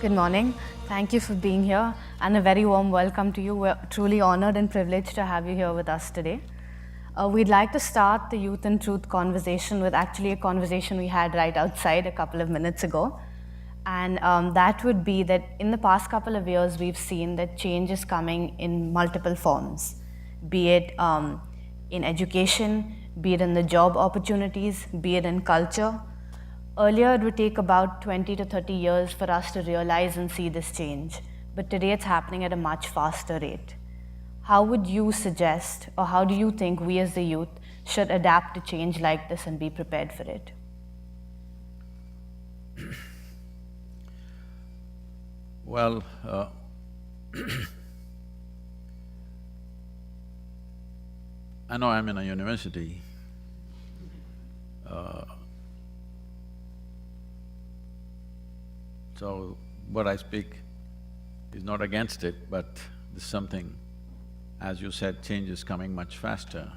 Good morning. Thank you for being here and a very warm welcome to you. We're truly honored and privileged to have you here with us today. We'd like to start the Youth and Truth conversation with actually a conversation we had right outside a couple of minutes ago. And that would be that in the past couple of years, we've seen that change is coming in multiple forms, be it in education, be it in the job opportunities, be it in culture. Earlier, it would take about 20 to 30 years for us to realize and see this change, but today it's happening at a much faster rate. How would you suggest, or how do you think we as the youth should adapt to change like this and be prepared for it? Well, I know I'm in a university. So what I speak is not against it, but this is something, as you said, change is coming much faster.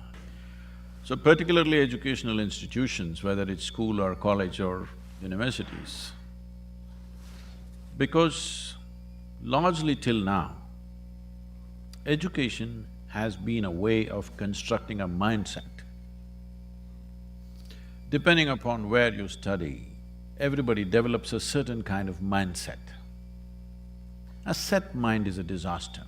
So particularly educational institutions, whether it's school or college or universities, because largely till now, education has been a way of constructing a mindset. Depending upon where you study, everybody develops a certain kind of mindset. A set mind is a disaster.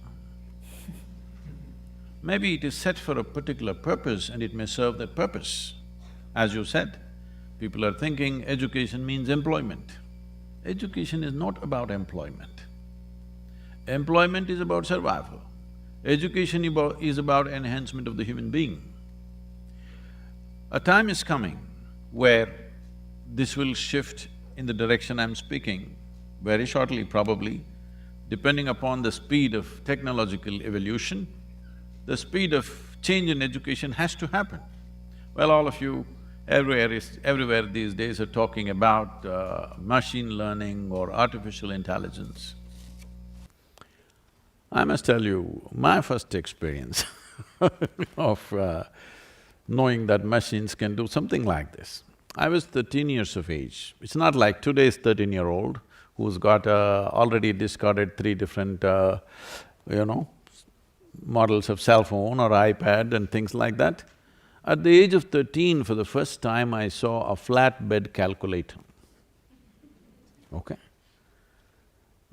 Maybe it is set for a particular purpose and it may serve that purpose. As you said, people are thinking education means employment. Education is not about employment. Employment is about survival. Education is about enhancement of the human being. A time is coming where this will shift in the direction I'm speaking, very shortly probably, depending upon the speed of technological evolution, the speed of change in education has to happen. Well, all of you everywhere these days are talking about machine learning or artificial intelligence. I must tell you, my first experience of knowing that machines can do something like this. I was 13 years of age. It's not like today's 13-year-old who's got already discarded three different, models of cell phone or iPad and things like that. At the age of 13, for the first time, I saw a flatbed calculator, okay?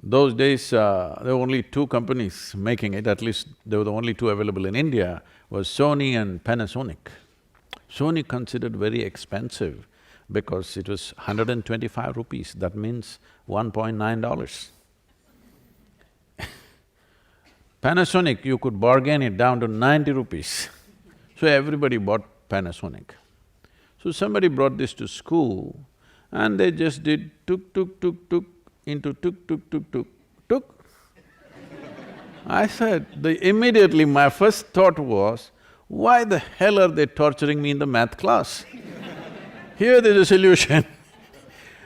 Those days, there were only two companies making it, at least they were the only two available in India, was Sony and Panasonic. Sony considered very expensive because it was 125 rupees, that means $1.9. Panasonic, you could bargain it down to 90 rupees. So everybody bought Panasonic. So somebody brought this to school and they just did tuk tuk tuk tuk into tuk tuk tuk tuk tuk. I said, immediately my first thought was, why the hell are they torturing me in the math class? Here there's a solution.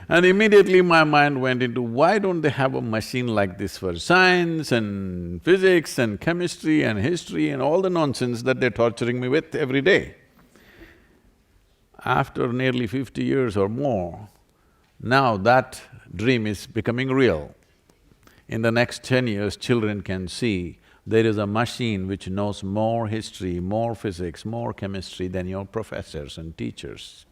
And immediately my mind went into, why don't they have a machine like this for science and physics and chemistry and history and all the nonsense that they're torturing me with every day? After nearly 50 years or more, now that dream is becoming real. In the next 10 years, children can see there is a machine which knows more history, more physics, more chemistry than your professors and teachers.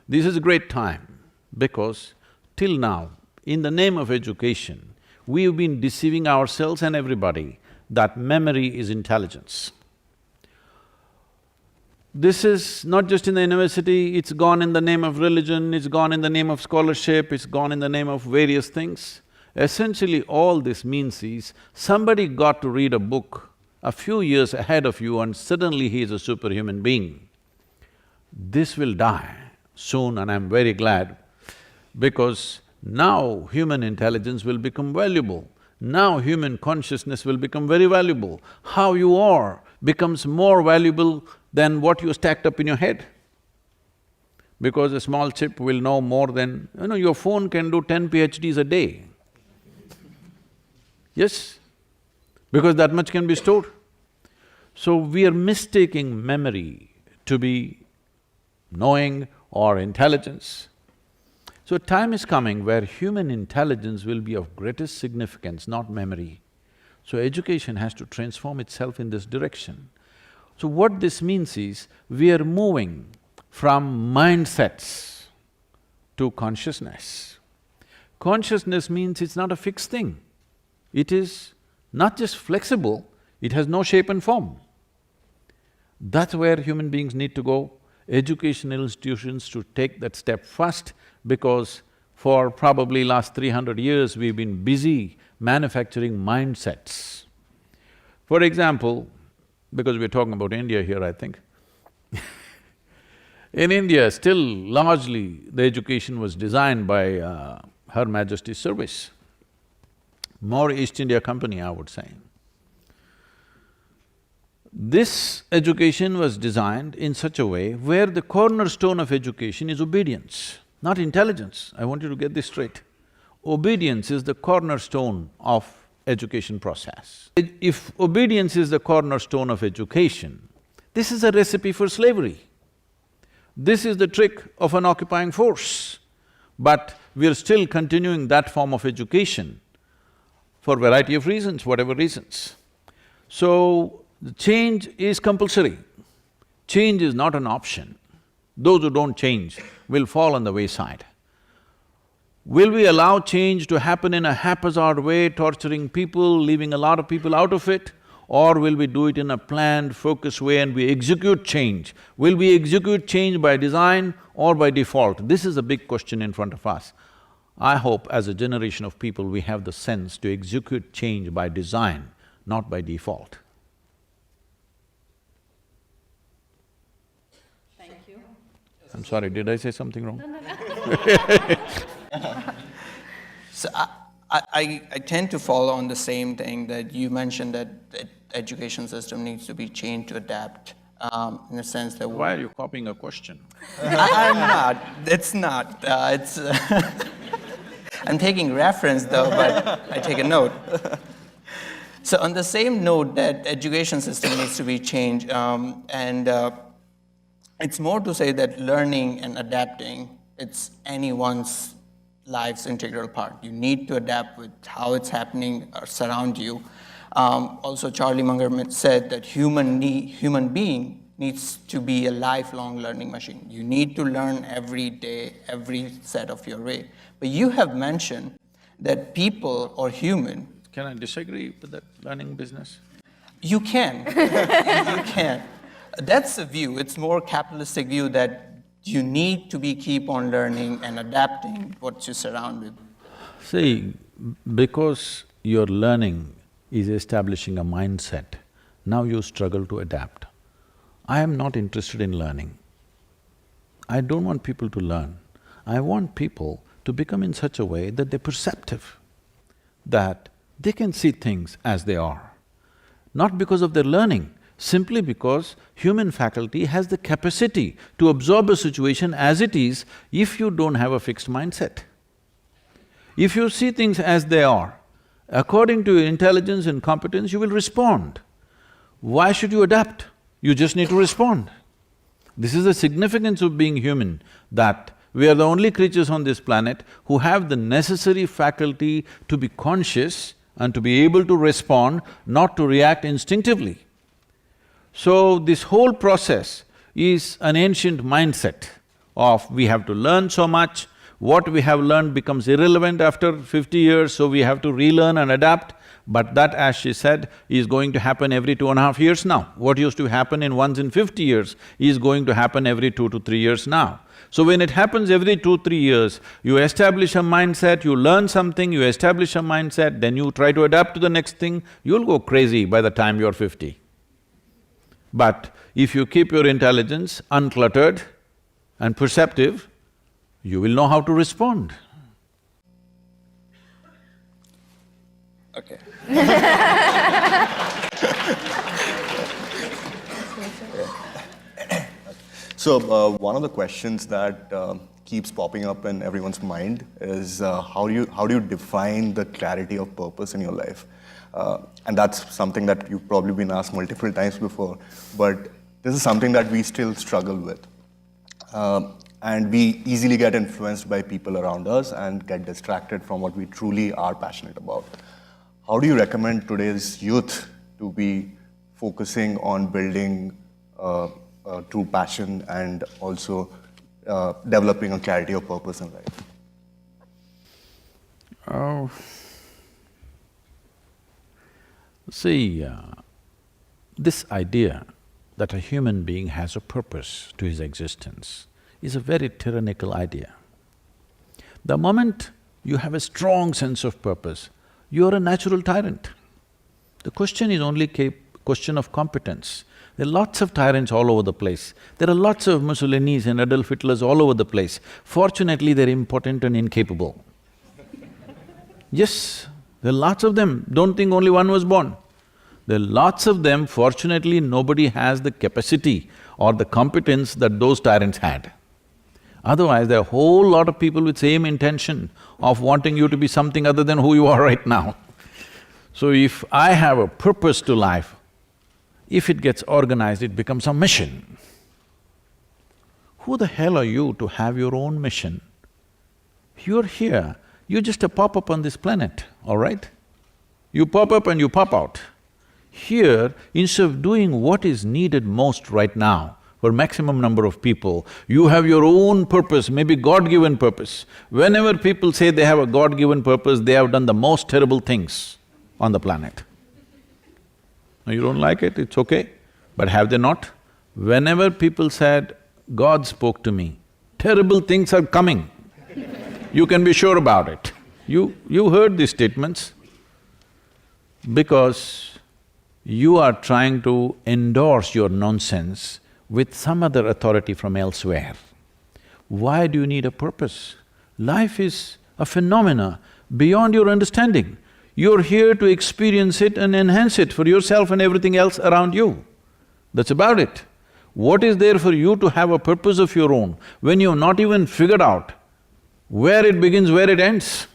This is a great time because till now, in the name of education, we've been deceiving ourselves and everybody that memory is intelligence. This is not just in the university, it's gone in the name of religion, it's gone in the name of scholarship, it's gone in the name of various things. Essentially, all this means is, somebody got to read a book a few years ahead of you and suddenly he is a superhuman being. This will die soon and I'm very glad, because now human intelligence will become valuable. Now human consciousness will become very valuable. How you are becomes more valuable than what you stacked up in your head. Because a small chip will know more than… your phone can do 10 PhDs a day. Yes, because that much can be stored. So we are mistaking memory to be knowing or intelligence. So time is coming where human intelligence will be of greatest significance, not memory. So education has to transform itself in this direction. So what this means is, we are moving from mindsets to consciousness. Consciousness means it's not a fixed thing. It is not just flexible, it has no shape and form. That's where human beings need to go. Educational institutions to take that step first, because for probably last 300 years we've been busy manufacturing mindsets. For example, because we're talking about India here, I think in India, still largely the education was designed by Her Majesty's service, more East India Company, I would say. This education was designed in such a way where the cornerstone of education is obedience, not intelligence. I want you to get this straight. Obedience is the cornerstone of education process. If obedience is the cornerstone of education, this is a recipe for slavery. This is the trick of an occupying force. But we're still continuing that form of education for a variety of reasons, whatever reasons. So, the change is compulsory. Change is not an option. Those who don't change will fall on the wayside. Will we allow change to happen in a haphazard way, torturing people, leaving a lot of people out of it? Or will we do it in a planned, focused way and we execute change? Will we execute change by design or by default? This is a big question in front of us. I hope as a generation of people we have the sense to execute change by design, not by default. I'm sorry, did I say something wrong? So I tend to follow on the same thing that you mentioned, that the education system needs to be changed to adapt, in the sense that… Why are you copying a question? I'm not, it's not, it's… I'm taking reference though, but I take a note. So on the same note that education system needs to be changed, it's more to say that learning and adapting, it's anyone's life's integral part. You need to adapt with how it's happening around you. Also, Charlie Munger said that human being needs to be a lifelong learning machine. You need to learn every day, every set of your way. But you have mentioned that people or human… Can I disagree with that learning business? You can, you can. That's a view, it's more capitalistic view that you need to keep on learning and adapting what you surround with. See, because your learning is establishing a mindset, now you struggle to adapt. I am not interested in learning. I don't want people to learn. I want people to become in such a way that they're perceptive, that they can see things as they are. Not because of their learning, simply because human faculty has the capacity to absorb a situation as it is if you don't have a fixed mindset. If you see things as they are, according to your intelligence and competence, you will respond. Why should you adapt? You just need to respond. This is the significance of being human, that we are the only creatures on this planet who have the necessary faculty to be conscious and to be able to respond, not to react instinctively. So, this whole process is an ancient mindset of we have to learn so much, what we have learned becomes irrelevant after 50 years, so we have to relearn and adapt. But that, as she said, is going to happen every 2.5 years now. What used to happen once in 50 years is going to happen every 2 to 3 years now. So when it happens every 2-3 years, you establish a mindset, you learn something, you establish a mindset, then you try to adapt to the next thing, you'll go crazy by the time you're 50. But if you keep your intelligence uncluttered and perceptive, you will know how to respond. Okay. So, one of the questions that keeps popping up in everyone's mind is how do you define the clarity of purpose in your life? And that's something that you've probably been asked multiple times before, but this is something that we still struggle with. and we easily get influenced by people around us and get distracted from what we truly are passionate about. How do you recommend today's youth to be focusing on building true passion and also developing a clarity of purpose in life? Oh, see, this idea that a human being has a purpose to his existence is a very tyrannical idea. The moment you have a strong sense of purpose, you are a natural tyrant. The question is only a question of competence. There are lots of tyrants all over the place. There are lots of Mussolinis and Adolf Hitlers all over the place. Fortunately, they're impotent and incapable. Yes, there are lots of them. Don't think only one was born. There are lots of them. Fortunately, nobody has the capacity or the competence that those tyrants had. Otherwise, there are a whole lot of people with same intention of wanting you to be something other than who you are right now. So if I have a purpose to life, if it gets organized, it becomes a mission. Who the hell are you to have your own mission? You're here, you're just a pop-up on this planet, all right? You pop up and you pop out. Here, instead of doing what is needed most right now for maximum number of people, you have your own purpose, maybe God-given purpose. Whenever people say they have a God-given purpose, they have done the most terrible things on the planet. Now you don't like it, it's okay, but have they not? Whenever people said, God spoke to me, terrible things are coming. You can be sure about it. You heard these statements because you are trying to endorse your nonsense with some other authority from elsewhere. Why do you need a purpose? Life is a phenomena beyond your understanding. You're here to experience it and enhance it for yourself and everything else around you. That's about it. What is there for you to have a purpose of your own when you've not even figured out where it begins, where it ends?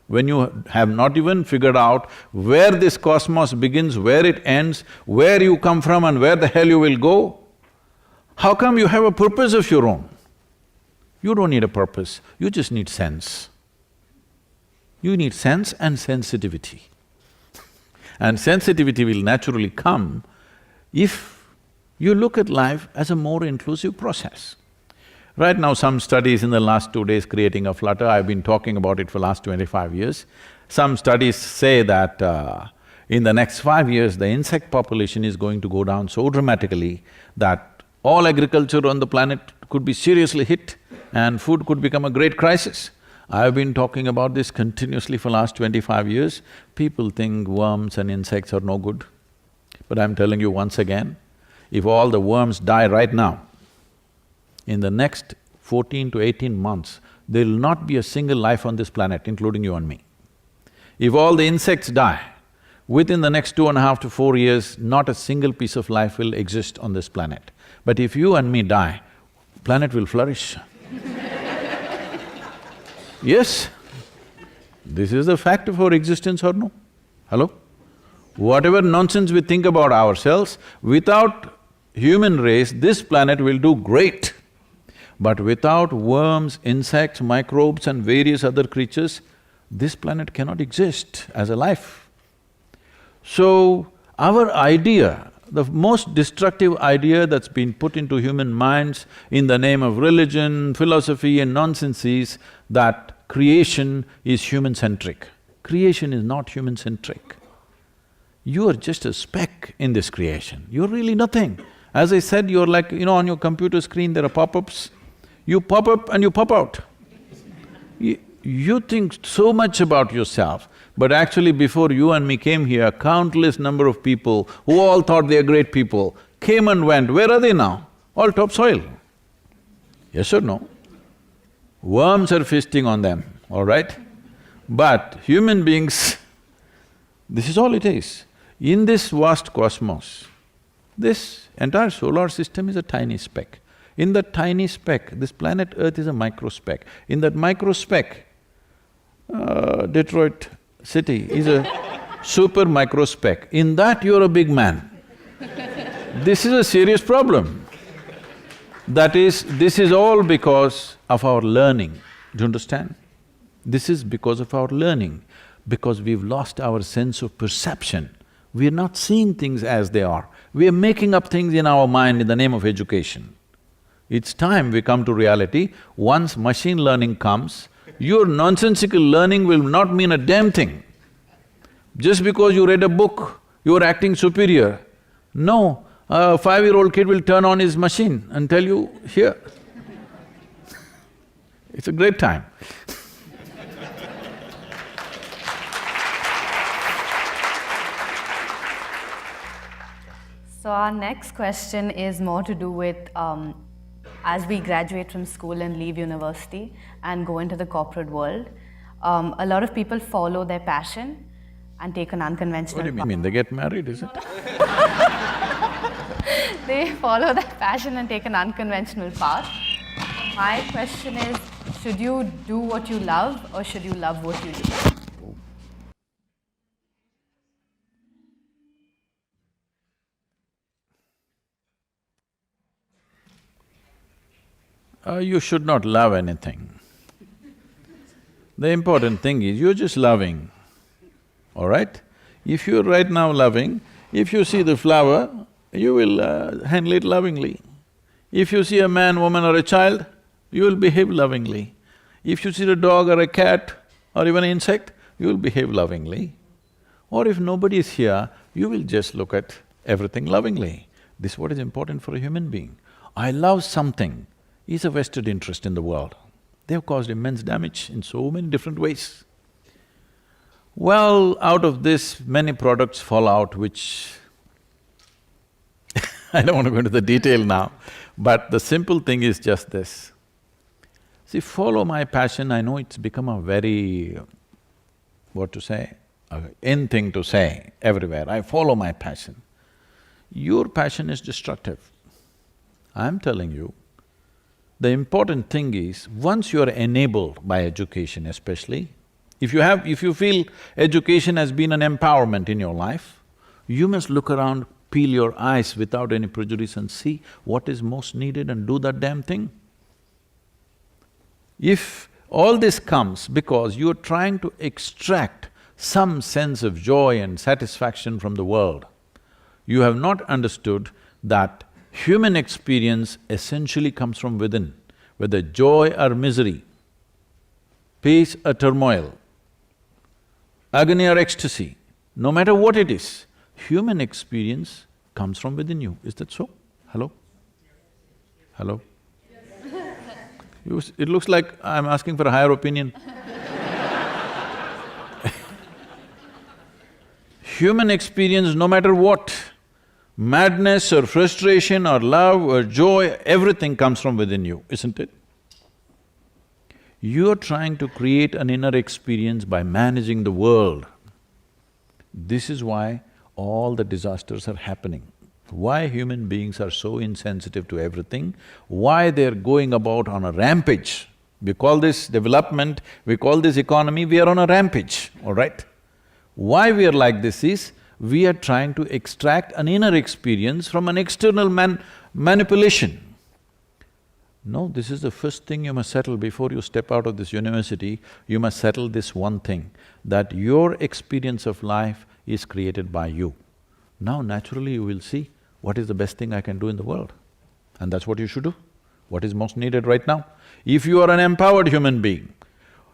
When you have not even figured out where this cosmos begins, where it ends, where you come from and where the hell you will go, how come you have a purpose of your own? You don't need a purpose, you just need sense. You need sense and sensitivity. And sensitivity will naturally come if you look at life as a more inclusive process. Right now, some studies in the last 2 days creating a flutter, I've been talking about it for last 25 years. Some studies say that in the next 5 years, the insect population is going to go down so dramatically that all agriculture on the planet could be seriously hit and food could become a great crisis. I've been talking about this continuously for last 25 years. People think worms and insects are no good. But I'm telling you once again, if all the worms die right now, in the next 14 to 18 months, there will not be a single life on this planet, including you and me. If all the insects die, within the next 2.5 to 4 years, not a single piece of life will exist on this planet. But if you and me die, planet will flourish. Yes, this is the fact of our existence or no? Hello? Whatever nonsense we think about ourselves, without human race, this planet will do great. But without worms, insects, microbes and various other creatures, this planet cannot exist as a life. So, our idea, the most destructive idea that's been put into human minds in the name of religion, philosophy and nonsense is that creation is human-centric. Creation is not human-centric. You are just a speck in this creation, you're really nothing. As I said, you're like, on your computer screen there are pop-ups. You pop up and you pop out. You think so much about yourself, but actually before you and me came here, countless number of people who all thought they are great people came and went. Where are they now? All topsoil. Yes or no? Worms are feasting on them, all right? But human beings, this is all it is. In this vast cosmos, this entire solar system is a tiny speck. In that tiny speck, this planet Earth is a microspeck. In that microspeck, Detroit city is a super microspeck. In that, you're a big man. This is a serious problem. This is all because of our learning, do you understand? This is because of our learning, because we've lost our sense of perception. We are not seeing things as they are. We are making up things in our mind in the name of education. It's time we come to reality. Once machine learning comes, your nonsensical learning will not mean a damn thing. Just because you read a book, you're acting superior. No, a 5-year-old kid will turn on his machine and tell you, here. It's a great time. So our next question is more to do with as we graduate from school and leave university and go into the corporate world, a lot of people follow their passion and take an unconventional What do you mean? They get married, is it? They follow their passion and take an unconventional path. My question is, should you do what you love or should you love what you do? You should not love anything. The important thing is you're just loving, all right? If you're right now loving, if you see the flower, you will handle it lovingly. If you see a man, woman or a child, you will behave lovingly. If you see a dog or a cat or even an insect, you will behave lovingly. Or if nobody is here, you will just look at everything lovingly. This is what is important for a human being. I love something is a vested interest in the world. They've caused immense damage in so many different ways. Well, out of this, many products fall out which I don't want to go into the detail now, but the simple thing is just this. See, follow my passion, I know it's become a very, what to say, in thing to say everywhere, I follow my passion. Your passion is destructive. I'm telling you, the important thing is, once you're enabled by education especially, if you feel education has been an empowerment in your life, you must look around, peel your eyes without any prejudice and see what is most needed and do that damn thing. If all this comes because you're trying to extract some sense of joy and satisfaction from the world, you have not understood that human experience essentially comes from within, whether joy or misery, peace or turmoil, agony or ecstasy, no matter what it is, human experience comes from within you. Is that so? Hello? Hello? It looks like I'm asking for a higher opinion. Human experience, no matter what, madness or frustration or love or joy, everything comes from within you, isn't it? You're trying to create an inner experience by managing the world. This is why all the disasters are happening. Why human beings are so insensitive to everything, why they're going about on a rampage. We call this development, we call this economy, we are on a rampage, all right? Why we are like this is, we are trying to extract an inner experience from an external manipulation. No, this is the first thing you must settle before you step out of this university. You must settle this one thing, that your experience of life is created by you. Now naturally you will see what is the best thing I can do in the world. And that's what you should do, what is most needed right now. If you are an empowered human being,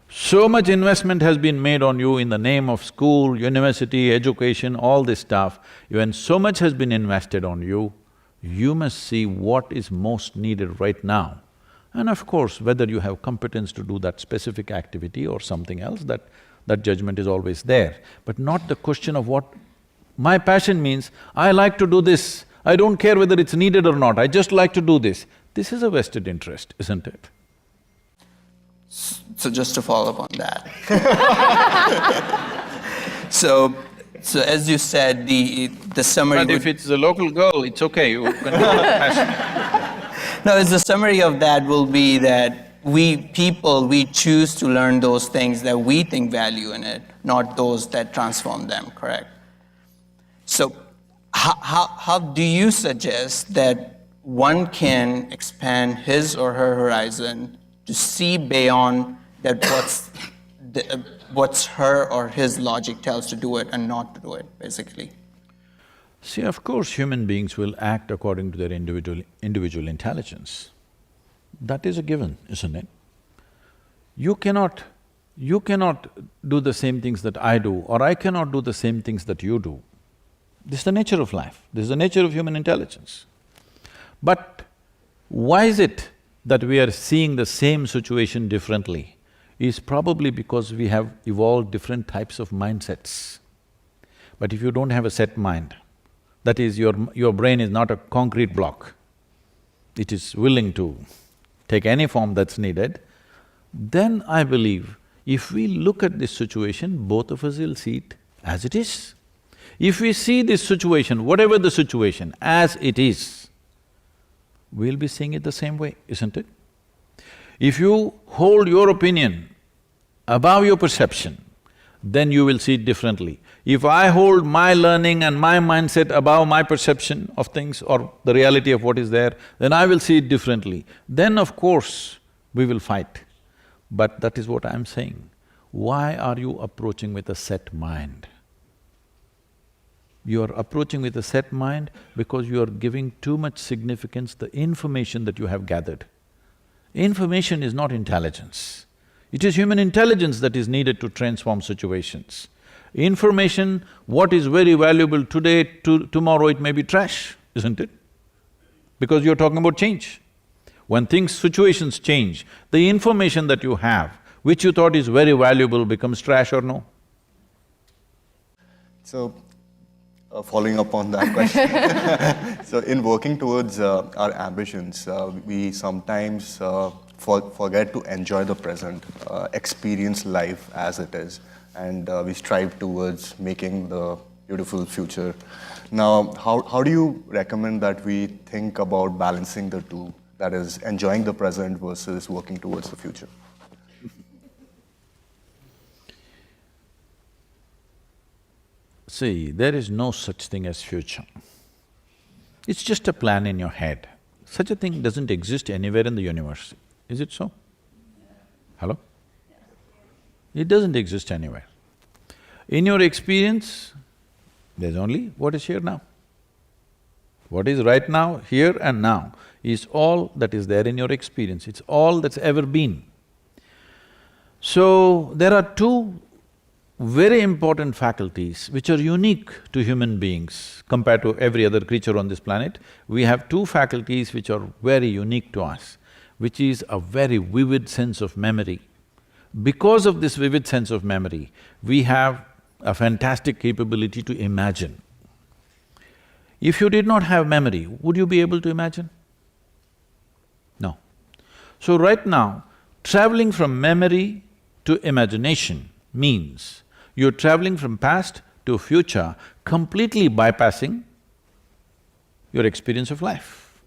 so much investment has been made on you in the name of school, university, education, all this stuff. When so much has been invested on you, you must see what is most needed right now. And of course, whether you have competence to do that specific activity or something else, that judgment is always there. But not the question of what… My passion means, I like to do this, I don't care whether it's needed or not, I just like to do this. This is a vested interest, isn't it? So just to follow up on that. So as you said, the summary But if it's a local girl, it's okay, you can do passion. No, the summary of that will be that we choose to learn those things that we think value in it, not those that transform them, correct? So how do you suggest that one can expand his or her horizon to see beyond that what's her or his logic tells to do it and not to do it, basically. See, of course, human beings will act according to their individual intelligence. That is a given, isn't it? You cannot do the same things that I do, or I cannot do the same things that you do. This is the nature of life, this is the nature of human intelligence. But why is it that we are seeing the same situation differently? Is probably because we have evolved different types of mindsets. But if you don't have a set mind, that is, your brain is not a concrete block, it is willing to take any form that's needed, then I believe if we look at this situation, both of us will see it as it is. If we see this situation, whatever the situation, as it is, we'll be seeing it the same way, isn't it? If you hold your opinion above your perception, then you will see it differently. If I hold my learning and my mindset above my perception of things or the reality of what is there, then I will see it differently. Then of course, we will fight. But that is what I'm saying. Why are you approaching with a set mind? You are approaching with a set mind because you are giving too much significance to the information that you have gathered. Information is not intelligence. It is human intelligence that is needed to transform situations. Information, what is very valuable today, tomorrow it may be trash, isn't it? Because you're talking about change. When situations change, the information that you have, which you thought is very valuable, becomes trash or no? So, following up on that question, so in working towards our ambitions, we sometimes forget to enjoy the present, experience life as it is, and we strive towards making the beautiful future. Now, how do you recommend that we think about balancing the two? That is, enjoying the present versus working towards the future? See, there is no such thing as future. It's just a plan in your head. Such a thing doesn't exist anywhere in the universe. Is it so? Hello? It doesn't exist anywhere. In your experience, there's only what is here now. What is right now, here and now, is all that is there in your experience, it's all that's ever been. So, there are two very important faculties which are unique to human beings compared to every other creature on this planet. We have two faculties which are very unique to us, which is a very vivid sense of memory. Because of this vivid sense of memory, we have a fantastic capability to imagine. If you did not have memory, would you be able to imagine? No. So right now, traveling from memory to imagination means you're traveling from past to future, completely bypassing your experience of life.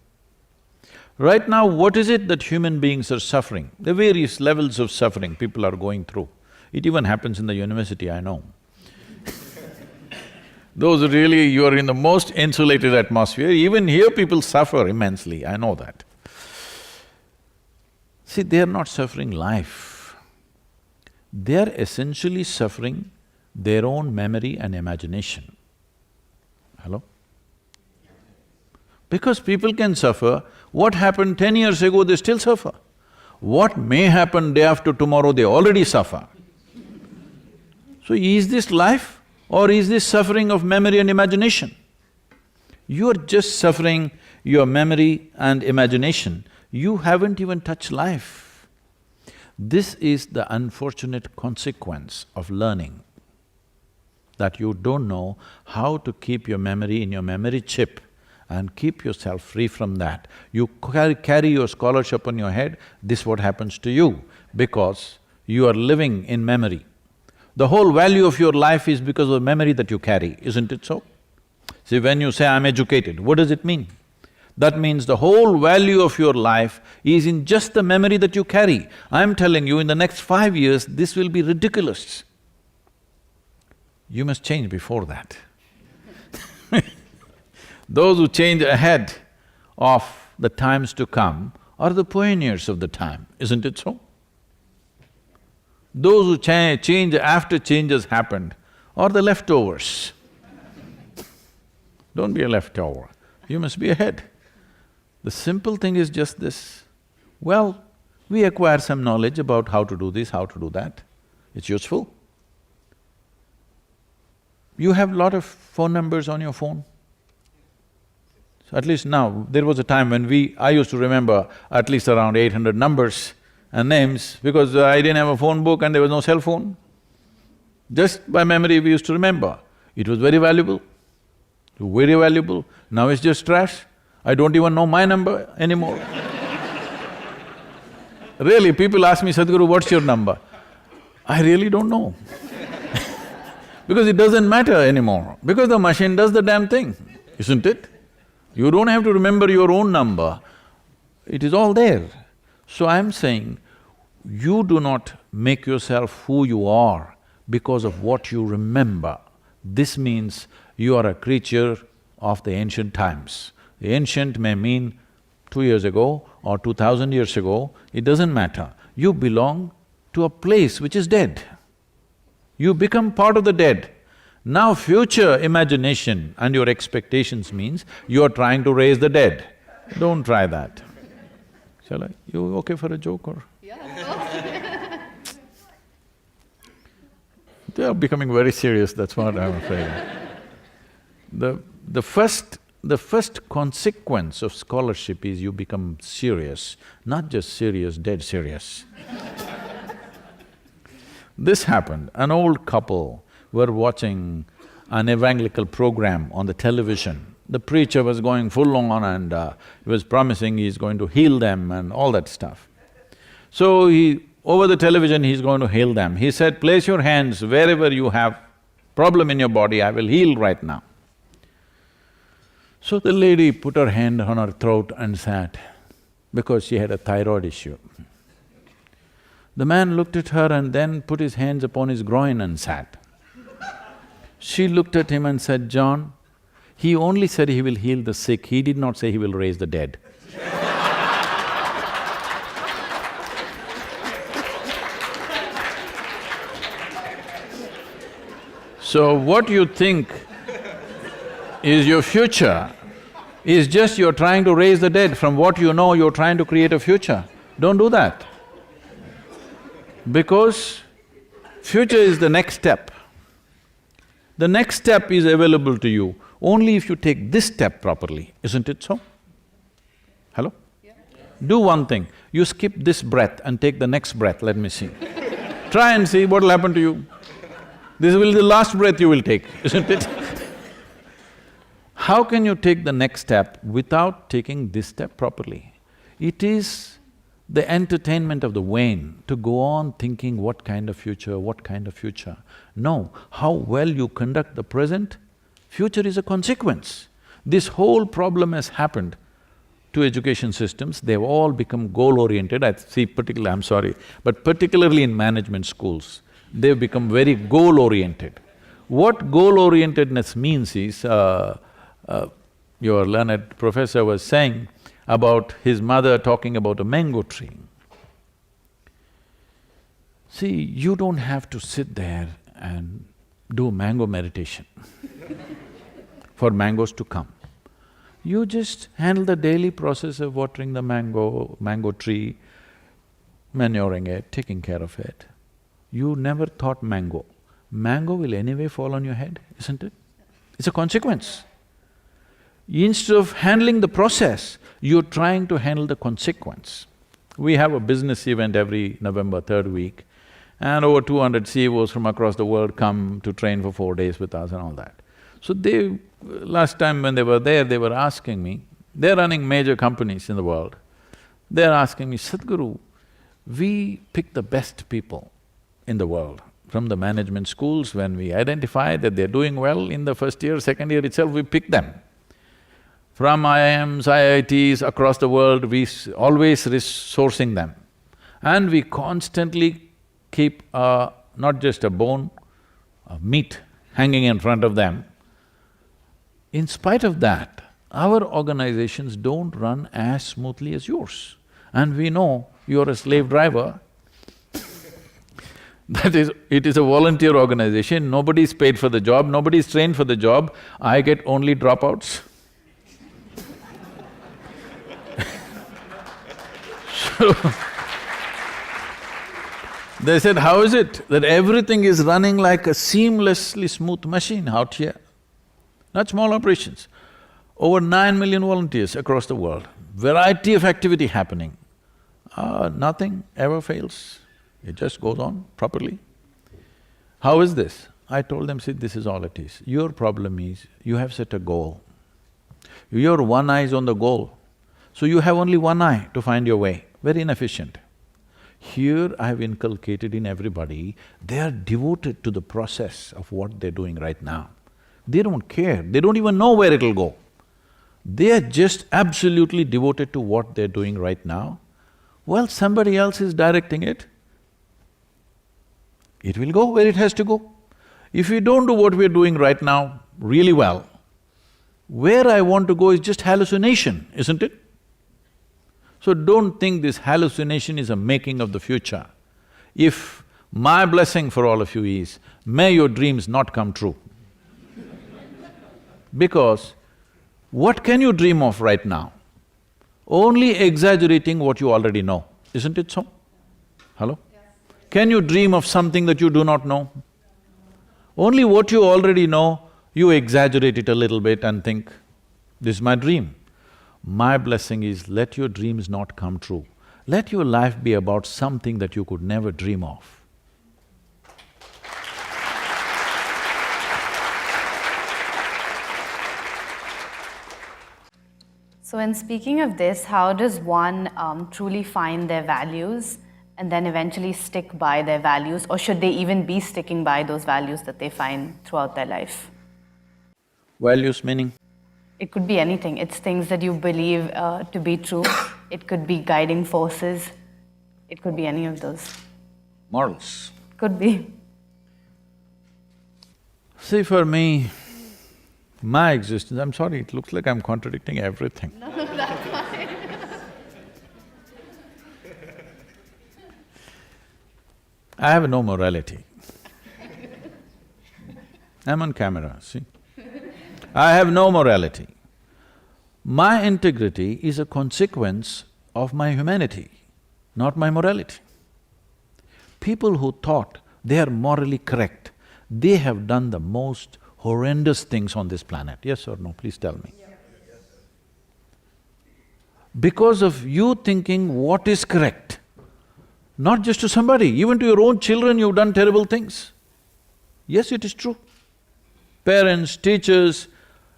Right now, what is it that human beings are suffering? The various levels of suffering people are going through. It even happens in the university, I know. Those really, you are in the most insulated atmosphere, even here people suffer immensely, I know that. See, they are not suffering life. They are essentially suffering their own memory and imagination. Hello? Because people can suffer, what happened 10 years ago, they still suffer. What may happen day after tomorrow, they already suffer. So is this life? Or is this suffering of memory and imagination? You are just suffering your memory and imagination. You haven't even touched life. This is the unfortunate consequence of learning, that you don't know how to keep your memory in your memory chip and keep yourself free from that. You carry your scholarship on your head, this is what happens to you, because you are living in memory. The whole value of your life is because of the memory that you carry, isn't it so? See, when you say, I'm educated, what does it mean? That means the whole value of your life is in just the memory that you carry. I'm telling you, in the next 5 years, this will be ridiculous. You must change before that. Those who change ahead of the times to come are the pioneers of the time, isn't it so? Those who change after change has happened are the leftovers. Don't be a leftover, you must be ahead. The simple thing is just this, well, we acquire some knowledge about how to do this, how to do that, it's useful. You have lot of phone numbers on your phone. So at least now, there was a time when I used to remember at least around 800 numbers and names because I didn't have a phone book and there was no cell phone. Just by memory we used to remember. It was very valuable, very valuable. Now it's just trash. I don't even know my number anymore. Really, people ask me, Sadhguru, what's your number? I really don't know because it doesn't matter anymore, because the machine does the damn thing, isn't it? You don't have to remember your own number, it is all there. So I'm saying, you do not make yourself who you are because of what you remember. This means you are a creature of the ancient times. The ancient may mean 2 years ago or 2000 years ago, it doesn't matter. You belong to a place which is dead. You become part of the dead. Now future imagination and your expectations means you are trying to raise the dead. Don't try that. Shall I? You okay for a joke or? Yeah. They are becoming very serious, that's what I'm afraid. The first consequence of scholarship is you become serious, not just serious, dead serious. This happened, an old couple were watching an evangelical program on the television. The preacher was going full on and he was promising he's going to heal them and all that stuff. So over the television he's going to heal them. He said, place your hands wherever you have problem in your body, I will heal right now. So the lady put her hand on her throat and sat, because she had a thyroid issue. The man looked at her and then put his hands upon his groin and sat. She looked at him and said, John, he only said he will heal the sick, he did not say he will raise the dead. So what you think is your future is just you're trying to raise the dead. From what you know, you're trying to create a future. Don't do that. Because future is the next step. The next step is available to you only if you take this step properly, isn't it so? Hello? Yeah. Do one thing, you skip this breath and take the next breath, let me see. Try and see what will happen to you. This will be the last breath you will take, isn't it? How can you take the next step without taking this step properly? It is the entertainment of the vain to go on thinking what kind of future, what kind of future. No, how well you conduct the present, future is a consequence. This whole problem has happened to education systems, they've all become goal-oriented. I see particularly, I'm sorry, but particularly in management schools, they've become very goal-oriented. What goal-orientedness means is, your learned professor was saying about his mother talking about a mango tree. See, you don't have to sit there and do mango meditation for mangoes to come. You just handle the daily process of watering the mango tree, manuring it, taking care of it. You never thought mango. Mango will anyway fall on your head, isn't it? It's a consequence. Instead of handling the process, you're trying to handle the consequence. We have a business event every November, third week, and over 200 CEOs from across the world come to train for 4 days with us and all that. So last time when they were there, they were asking me, they're running major companies in the world, they're asking me, Sadhguru, we pick the best people in the world. From the management schools, when we identify that they're doing well in the first year, second year itself, we pick them. From IIMs, IITs across the world, we always resourcing them. And we constantly keep not just a bone, a meat hanging in front of them. In spite of that, our organizations don't run as smoothly as yours. And we know you're a slave driver. That is, it is a volunteer organization, nobody's paid for the job, nobody's trained for the job, I get only dropouts. So, they said, how is it that everything is running like a seamlessly smooth machine out here? Not small operations. Over 9 million volunteers across the world, variety of activity happening. Nothing ever fails, it just goes on properly. How is this? I told them, see, this is all it is. Your problem is, you have set a goal. Your one eye is on the goal, so you have only one eye to find your way, very inefficient. Here I have inculcated in everybody, they are devoted to the process of what they're doing right now. They don't care, they don't even know where it'll go. They are just absolutely devoted to what they're doing right now. Well, somebody else is directing it. It will go where it has to go. If we don't do what we're doing right now really well, where I want to go is just hallucination, isn't it? So don't think this hallucination is a making of the future. If my blessing for all of you is, may your dreams not come true. Because what can you dream of right now? Only exaggerating what you already know, isn't it so? Hello? Yes. Can you dream of something that you do not know? Only what you already know, you exaggerate it a little bit and think, this is my dream. My blessing is, let your dreams not come true. Let your life be about something that you could never dream of. So in speaking of this, how does one truly find their values and then eventually stick by their values, or should they even be sticking by those values that they find throughout their life? Values meaning? It could be anything. It's things that you believe to be true. It could be guiding forces. It could be any of those. Morals. Could be. See, for me, my existence… I'm sorry, it looks like I'm contradicting everything. No, that's fine. I have no morality. I'm on camera, see? I have no morality. My integrity is a consequence of my humanity, not my morality. People who thought they are morally correct, they have done the most horrendous things on this planet, yes or no? Please tell me. Because of you thinking what is correct, not just to somebody, even to your own children you've done terrible things. Yes, it is true. Parents, teachers,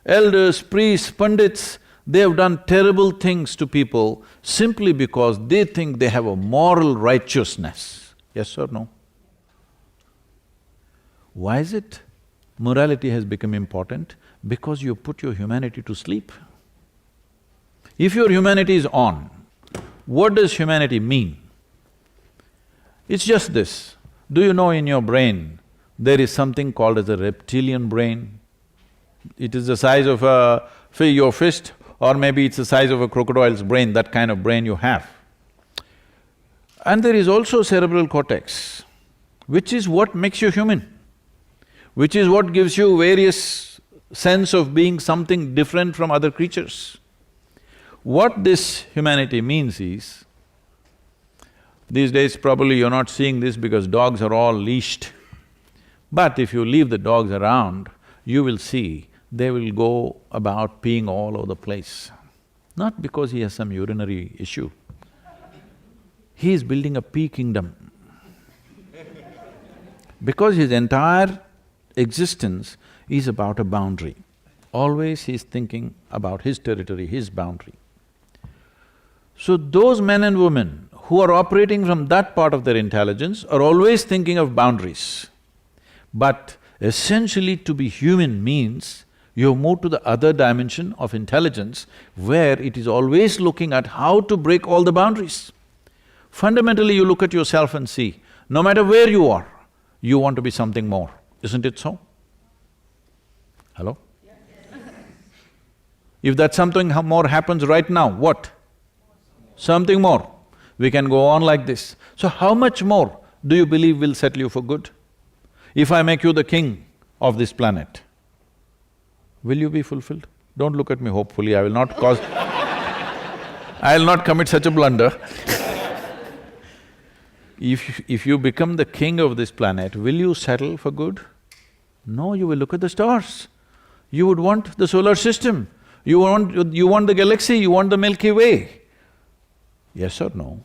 elders, priests, pundits, they have done terrible things to people simply because they think they have a moral righteousness. Yes or no? Why is it morality has become important? Because you put your humanity to sleep. If your humanity is on, what does humanity mean? It's just this. Do you know in your brain, there is something called as a reptilian brain? It is the size of your fist, or maybe it's the size of a crocodile's brain, that kind of brain you have. And there is also cerebral cortex, which is what makes you human, which is what gives you various sense of being something different from other creatures. What this humanity means is, these days probably you're not seeing this because dogs are all leashed. But if you leave the dogs around, you will see they will go about peeing all over the place. Not because he has some urinary issue. He is building a pea kingdom. Because his entire existence is about a boundary. Always he's thinking about his territory, his boundary. So those men and women who are operating from that part of their intelligence are always thinking of boundaries. But essentially to be human means you move to the other dimension of intelligence where it is always looking at how to break all the boundaries. Fundamentally, you look at yourself and see, no matter where you are, you want to be something more, isn't it so? Hello? If that something more happens right now, what? Something more. We can go on like this. So how much more do you believe will settle you for good? If I make you the king of this planet, will you be fulfilled? Don't look at me hopefully, I will not cause… I'll not commit such a blunder. If you become the king of this planet, will you settle for good? No, you will look at the stars. You would want the solar system, you want the galaxy, you want the Milky Way. Yes or no?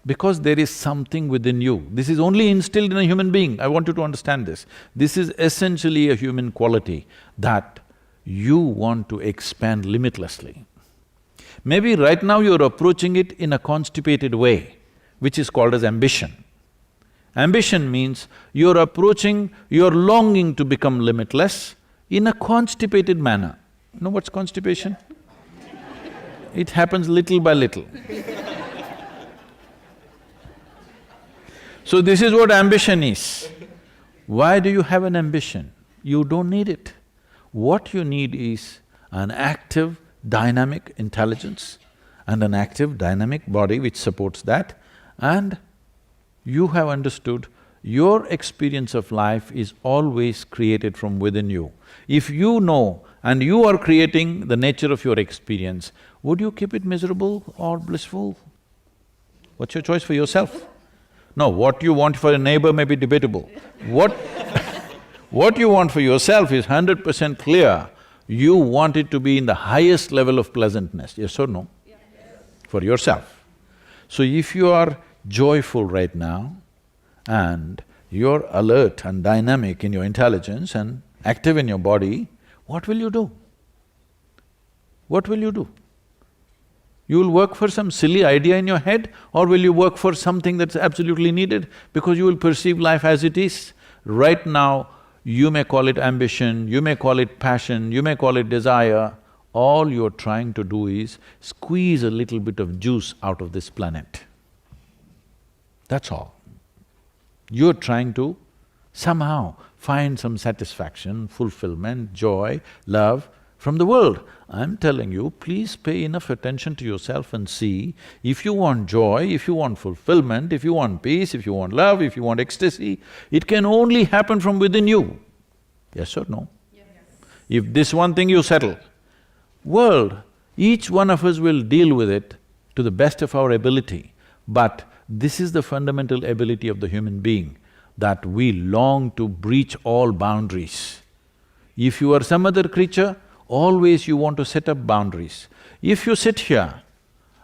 Because there is something within you. This is only instilled in a human being, I want you to understand this. This is essentially a human quality that you want to expand limitlessly. Maybe right now you're approaching it in a constipated way, which is called as ambition. Ambition means you're longing to become limitless in a constipated manner. You know what's constipation? It happens little by little. So this is what ambition is. Why do you have an ambition? You don't need it. What you need is an active, dynamic intelligence and an active, dynamic body which supports that, and you have understood your experience of life is always created from within you. If you know and you are creating the nature of your experience, would you keep it miserable or blissful? What's your choice for yourself? No, what you want for a neighbor may be debatable. What you want for yourself is 100% clear. You want it to be in the highest level of pleasantness, yes or no? Yes. For yourself. So if you are joyful right now and you're alert and dynamic in your intelligence and active in your body, what will you do? What will you do? You will work for some silly idea in your head, or will you work for something that's absolutely needed? Because you will perceive life as it is. Right now, you may call it ambition, you may call it passion, you may call it desire. All you're trying to do is squeeze a little bit of juice out of this planet. That's all. You're trying to somehow find some satisfaction, fulfillment, joy, love from the world. I'm telling you, please pay enough attention to yourself and see, if you want joy, if you want fulfillment, if you want peace, if you want love, if you want ecstasy, it can only happen from within you. Yes or no? Yes. If this one thing you settle, world, each one of us will deal with it to the best of our ability, but this is the fundamental ability of the human being, that we long to breach all boundaries. If you are some other creature, always you want to set up boundaries. If you sit here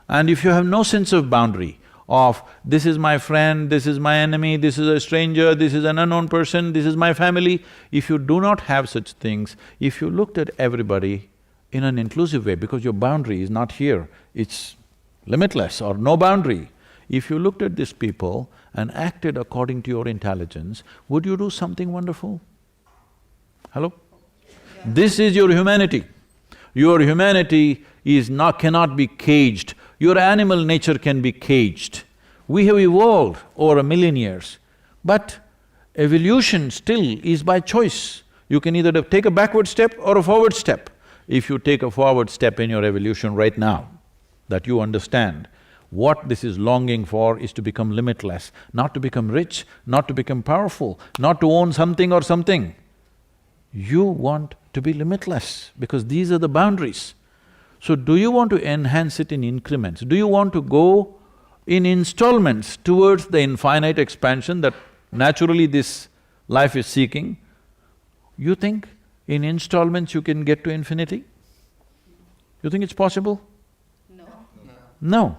and if you have no sense of boundary, of this is my friend, this is my enemy, this is a stranger, this is an unknown person, this is my family, if you do not have such things, if you looked at everybody in an inclusive way, because your boundary is not here, it's limitless or no boundary, if you looked at these people and acted according to your intelligence, would you do something wonderful? Hello? This is your humanity. Your humanity cannot be caged. Your animal nature can be caged. We have evolved over 1,000,000 years, but evolution still is by choice. You can either take a backward step or a forward step. If you take a forward step in your evolution right now, that you understand, what this is longing for is to become limitless, not to become rich, not to become powerful, not to own something or something. You want to be limitless because these are the boundaries. So do you want to enhance it in increments? Do you want to go in installments towards the infinite expansion that naturally this life is seeking? You think in installments you can get to infinity? You think it's possible? No. No.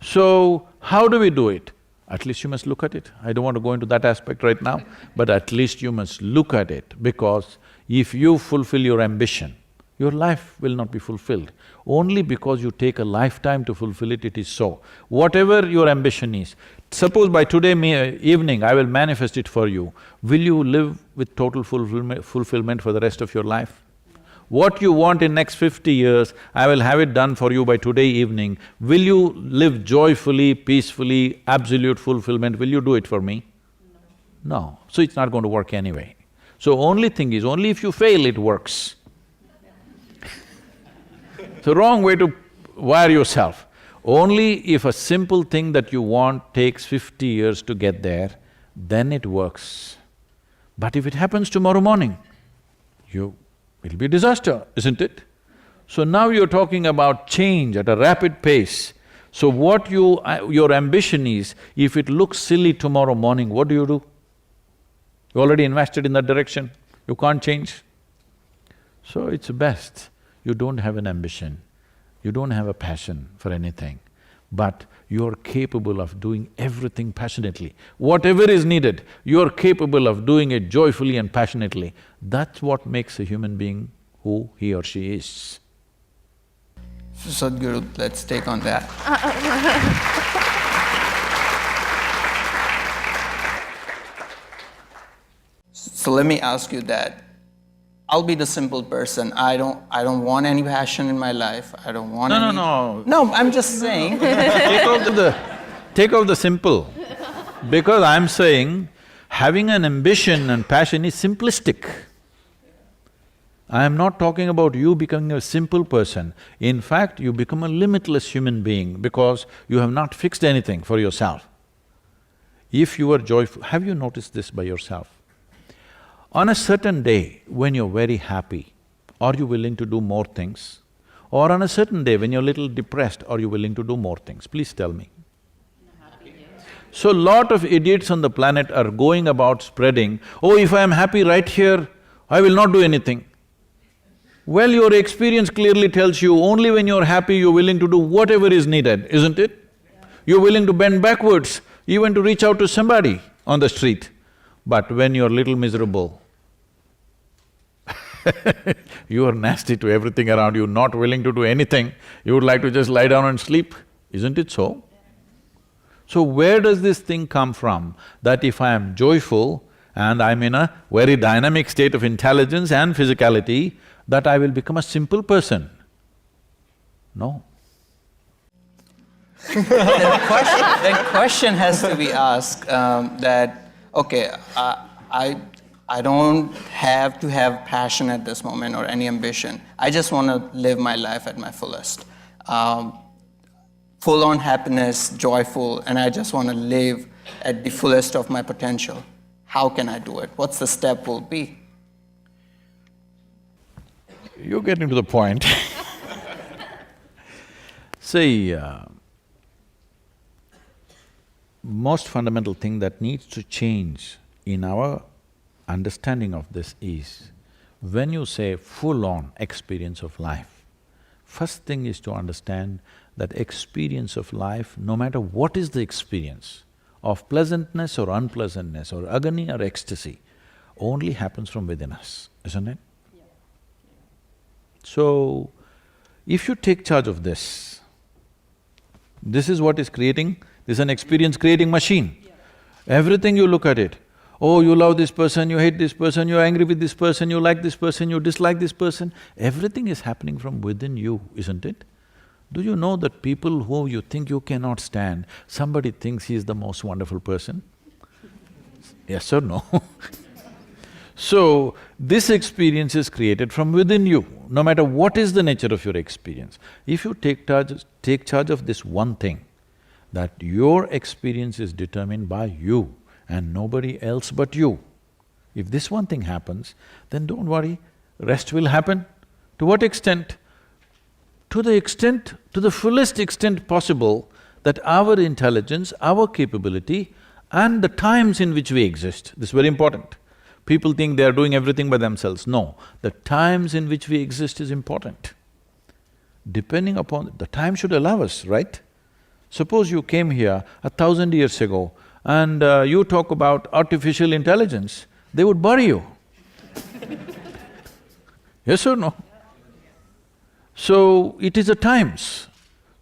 So how do we do it? At least you must look at it. I don't want to go into that aspect right now, but at least you must look at it, because if you fulfill your ambition, your life will not be fulfilled. Only because you take a lifetime to fulfill it, it is so. Whatever your ambition is, suppose by today evening I will manifest it for you, will you live with total fulfillment for the rest of your life? What you want in next 50 years, I will have it done for you by today evening. Will you live joyfully, peacefully, absolute fulfillment? Will you do it for me? No. So it's not going to work anyway. So only thing is, only if you fail it works. It's a wrong way to wire yourself. Only if a simple thing that you want takes 50 years to get there, then it works. But if it happens tomorrow morning, it'll be a disaster, isn't it? So now you're talking about change at a rapid pace. So what your ambition is, if it looks silly tomorrow morning, what do? You already invested in that direction, you can't change. So it's best you don't have an ambition, you don't have a passion for anything, but you're capable of doing everything passionately. Whatever is needed, you're capable of doing it joyfully and passionately. That's what makes a human being who he or she is. So Sadhguru, let's take on that. So let me ask you that. I'll be the simple person. I don't want any passion in my life. I don't want any… No. No, I'm just saying. Take off the simple. Because I'm saying, having an ambition and passion is simplistic. I am not talking about you becoming a simple person. In fact, you become a limitless human being because you have not fixed anything for yourself. If you are joyful… Have you noticed this by yourself? On a certain day, when you're very happy, are you willing to do more things? Or on a certain day, when you're a little depressed, are you willing to do more things? Please tell me. So, lot of idiots on the planet are going about spreading, oh, if I am happy right here, I will not do anything. Well, your experience clearly tells you only when you're happy, you're willing to do whatever is needed, isn't it? You're willing to bend backwards, even to reach out to somebody on the street. But when you're little miserable, you are nasty to everything around you, not willing to do anything, you would like to just lie down and sleep, isn't it so? So where does this thing come from, that if I am joyful and I'm in a very dynamic state of intelligence and physicality, that I will become a simple person? No. The question has to be asked that, okay, I don't have to have passion at this moment or any ambition. I just want to live my life at my fullest. Full-on happiness, joyful, and I just want to live at the fullest of my potential. How can I do it? What's the step will be? You're getting to the point. See, most fundamental thing that needs to change in our understanding of this is, when you say full-on experience of life, first thing is to understand that experience of life, no matter what is the experience, of pleasantness or unpleasantness or agony or ecstasy, only happens from within us, isn't it? Yeah. So, if you take charge of this is what is creating, this is an experience-creating machine. Yeah. Everything you look at it, oh, you love this person, you hate this person, you're angry with this person, you like this person, you dislike this person, everything is happening from within you, isn't it? Do you know that people who you think you cannot stand, somebody thinks he is the most wonderful person? Yes or no? So, this experience is created from within you, no matter what is the nature of your experience. If you take charge of this one thing, that your experience is determined by you and nobody else but you. If this one thing happens, then don't worry, rest will happen. To what extent? To the fullest extent possible that our intelligence, our capability and the times in which we exist, this is very important. People think they are doing everything by themselves. No, the times in which we exist is important. Depending upon… the time should allow us, right? Suppose you came here 1,000 years ago and you talk about artificial intelligence, they would bury you. Yes or no? So, it is the times.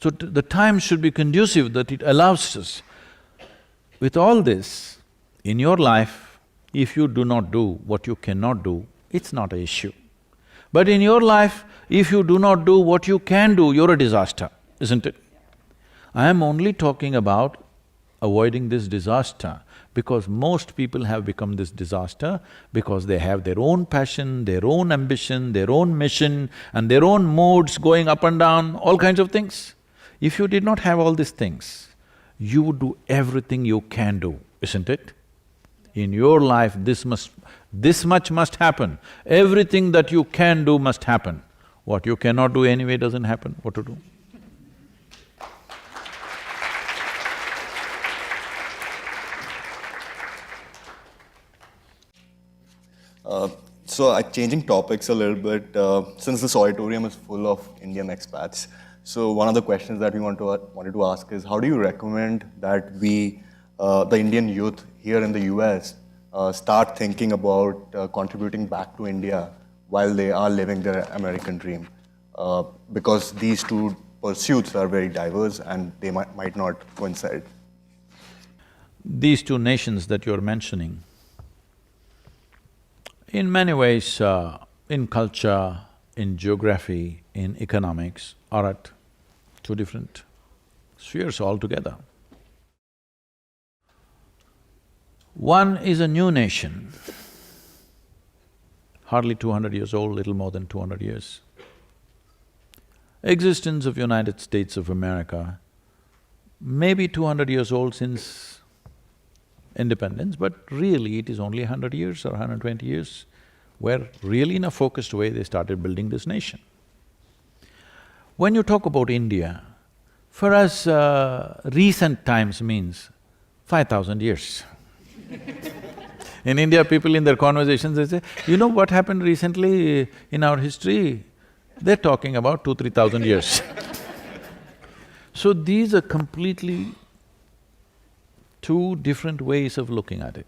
So, the times should be conducive that it allows us. With all this, in your life, if you do not do what you cannot do, it's not an issue. But in your life, if you do not do what you can do, you're a disaster, isn't it? I am only talking about avoiding this disaster, because most people have become this disaster because they have their own passion, their own ambition, their own mission and their own moods going up and down, all kinds of things. If you did not have all these things, you would do everything you can do, isn't it? In your life, this much must happen. Everything that you can do must happen. What you cannot do anyway doesn't happen, what to do? Changing topics a little bit, since this auditorium is full of Indian expats, so one of the questions that we wanted to ask is, how do you recommend that we, the Indian youth here in the US, start thinking about contributing back to India while they are living their American dream? Because these two pursuits are very diverse and they might not coincide. These two nations that you're mentioning, in many ways, in culture, in geography, in economics, are at two different spheres altogether. One is a new nation, hardly 200 years old, little more than 200 years. Existence of United States of America, maybe 200 years old since independence, but really it is only 100 years or 120 years where really in a focused way they started building this nation. When you talk about India, for us, recent times means 5,000 years. In India, people in their conversations, they say, you know what happened recently in our history? They're talking about 2,000–3,000 years. So these are completely two different ways of looking at it.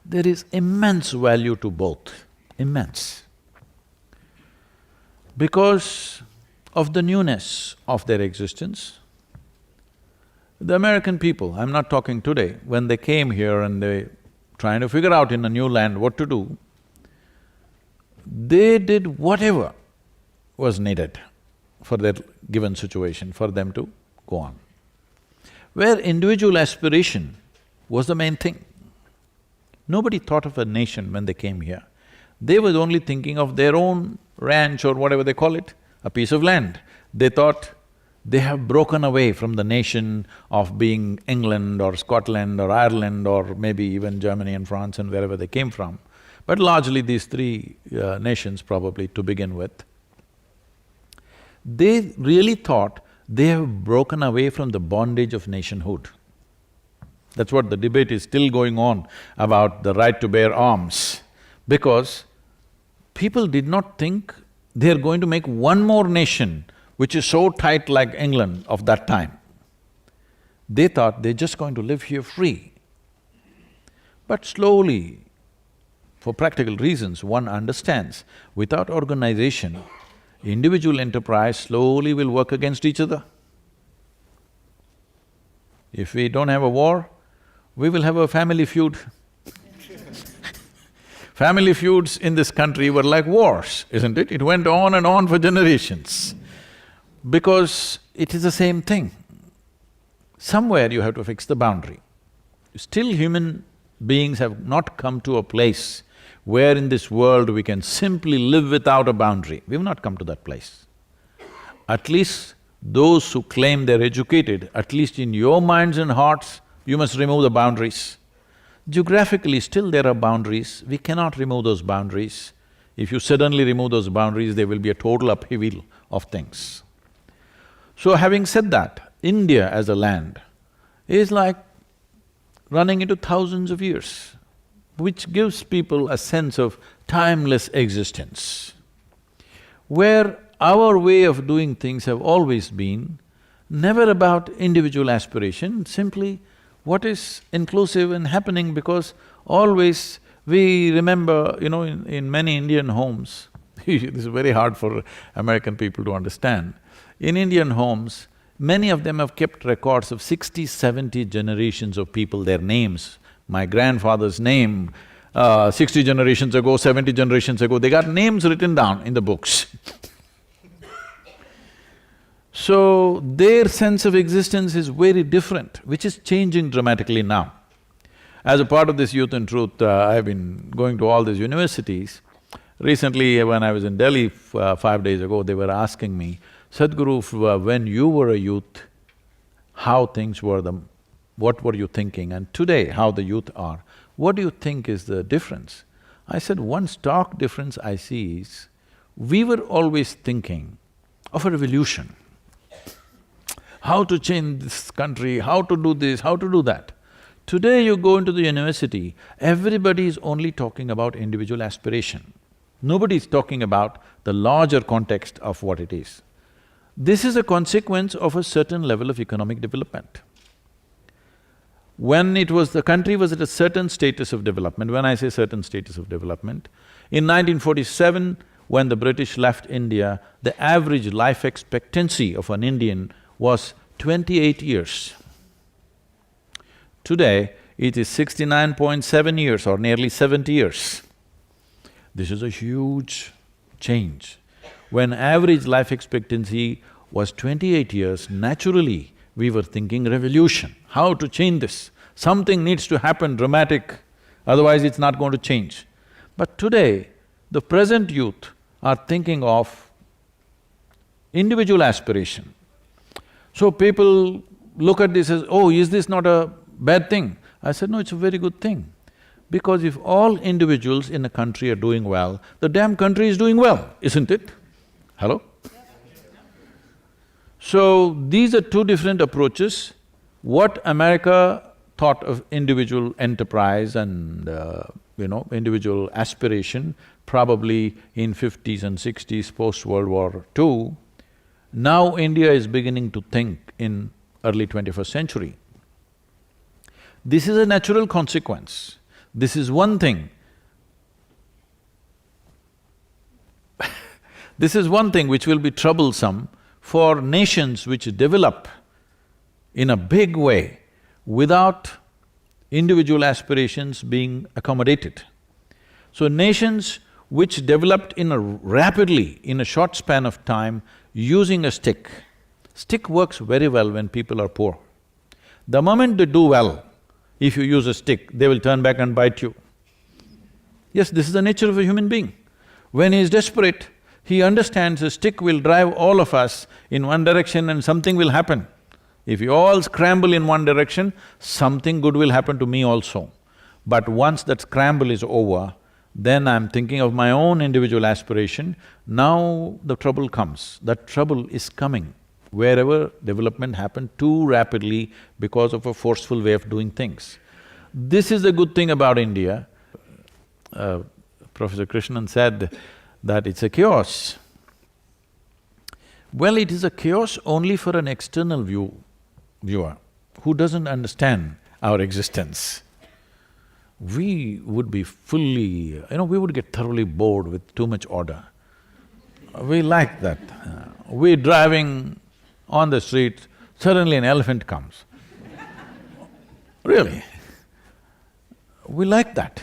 There is immense value to both, immense. Because of the newness of their existence, the American people, I'm not talking today, when they came here and they trying to figure out in a new land what to do, they did whatever was needed for their given situation, for them to go on. Where individual aspiration was the main thing. Nobody thought of a nation when they came here. They were only thinking of their own ranch or whatever they call it, a piece of land. They thought they have broken away from the nation of being England or Scotland or Ireland or maybe even Germany and France and wherever they came from. But largely these three nations probably to begin with. They really thought they have broken away from the bondage of nationhood. That's what the debate is still going on about the right to bear arms, because people did not think they're going to make one more nation which is so tight like England of that time. They thought they're just going to live here free. But slowly, for practical reasons, one understands, without organization, individual enterprise slowly will work against each other. If we don't have a war, we will have a family feud. Family feuds in this country were like wars, isn't it? It went on and on for generations. Because it is the same thing. Somewhere you have to fix the boundary. Still human beings have not come to a place where in this world we can simply live without a boundary. We've not come to that place. At least those who claim they're educated, at least in your minds and hearts, you must remove the boundaries. Geographically, still there are boundaries, we cannot remove those boundaries. If you suddenly remove those boundaries, there will be a total upheaval of things. So having said that, India as a land is like running into thousands of years, which gives people a sense of timeless existence, where our way of doing things have always been never about individual aspiration, simply what is inclusive and happening, because always we remember, you know, in many Indian homes, this is very hard for American people to understand. In Indian homes, many of them have kept records of 60, 70 generations of people, their names. My grandfather's name, 60 generations ago, 70 generations ago, they got names written down in the books. So, their sense of existence is very different, which is changing dramatically now. As a part of this Youth and Truth, I've been going to all these universities. Recently, when I was in Delhi 5 days ago, they were asking me, Sadhguru, when you were a youth, how things were, what were you thinking? And today, how the youth are. What do you think is the difference? I said, one stark difference I see is, we were always thinking of a revolution. How to change this country, how to do this, how to do that. Today you go into the university, everybody is only talking about individual aspiration. Nobody is talking about the larger context of what it is. This is a consequence of a certain level of economic development. When the country was at a certain status of development, when I say certain status of development, in 1947, when the British left India, the average life expectancy of an Indian was 28 years. Today, it is 69.7 years or nearly 70 years. This is a huge change. When average life expectancy was 28 years, naturally, we were thinking revolution, how to change this. Something needs to happen dramatic, otherwise it's not going to change. But today, the present youth are thinking of individual aspiration. So people look at this as, oh, is this not a bad thing? I said, no, it's a very good thing. Because if all individuals in a country are doing well, the damn country is doing well, isn't it? Hello? So, these are two different approaches. What America thought of individual enterprise and, individual aspiration, probably in 50s and 60s, post-World War II, now India is beginning to think in early 21st century. This is a natural consequence. This is one thing. This is one thing which will be troublesome for nations which develop in a big way without individual aspirations being accommodated. So nations which developed rapidly, in a short span of time, using a stick. Stick works very well when people are poor. The moment they do well, if you use a stick, they will turn back and bite you. Yes, this is the nature of a human being. When he is desperate, he understands a stick will drive all of us in one direction and something will happen. If you all scramble in one direction, something good will happen to me also. But once that scramble is over, then I'm thinking of my own individual aspiration. Now the trouble comes. That trouble is coming wherever development happened too rapidly because of a forceful way of doing things. This is the good thing about India. Professor Krishnan said that it's a chaos. Well, it is a chaos only for an external viewer who doesn't understand our existence. We would be fully… we would get thoroughly bored with too much order. We like that. We're driving on the street, suddenly an elephant comes. Really, we like that.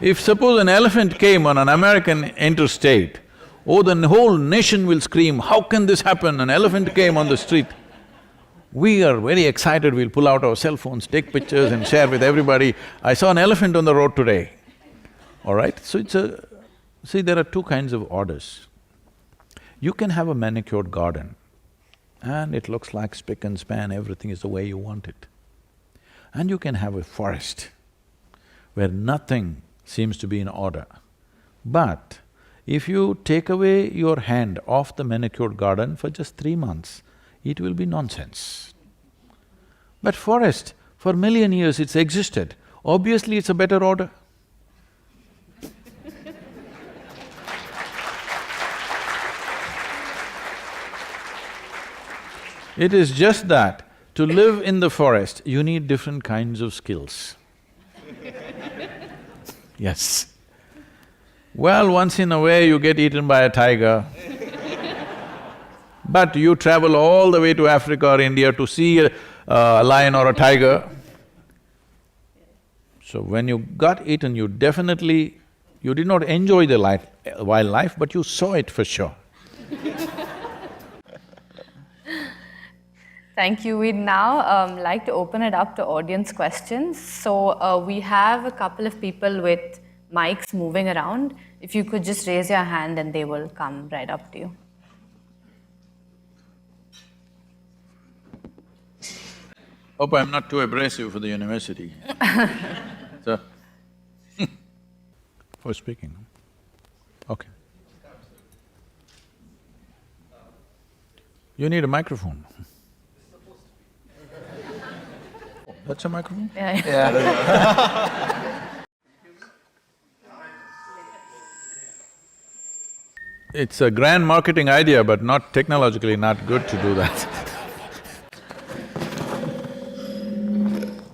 If suppose an elephant came on an American interstate, oh, the whole nation will scream, how can this happen? An elephant came on the street. We are very excited, we'll pull out our cell phones, take pictures and share with everybody. I saw an elephant on the road today, all right? So it's a… see, there are two kinds of orders. You can have a manicured garden and it looks like spick and span, everything is the way you want it. And you can have a forest where nothing seems to be in order. But if you take away your hand off the manicured garden for just 3 months, it will be nonsense. But forest, for a million years it's existed, obviously it's a better order. It is just that to live in the forest, you need different kinds of skills. Yes. Well, once in a way you get eaten by a tiger, but you travel all the way to Africa or India to see a lion or a tiger. So when you got eaten, you definitely… you did not enjoy the wildlife, but you saw it for sure. Thank you. We'd now like to open it up to audience questions. So we have a couple of people with mics moving around. If you could just raise your hand and they will come right up to you. Hope I'm not too abrasive for the university. So, for speaking. Okay. You need a microphone. That's a microphone? Yeah. It's a grand marketing idea, but not technologically not good to do that.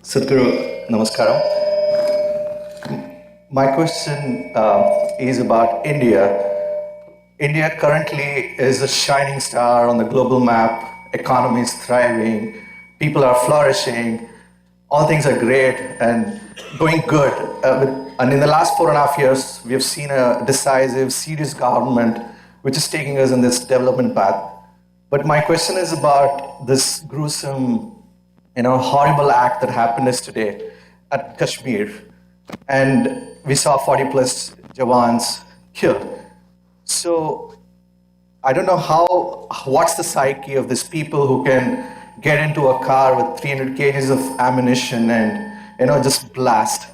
Sadhguru, namaskaram. My question is about India. India currently is a shining star on the global map. Economy is thriving, people are flourishing, all things are great and going good. And in the last 4.5 years, we have seen a decisive, serious government which is taking us in this development path. But my question is about this gruesome, horrible act that happened yesterday at Kashmir. And we saw 40 plus Jawans killed. So I don't know what's the psyche of these people who can get into a car with 300 kgs of ammunition and, just blast.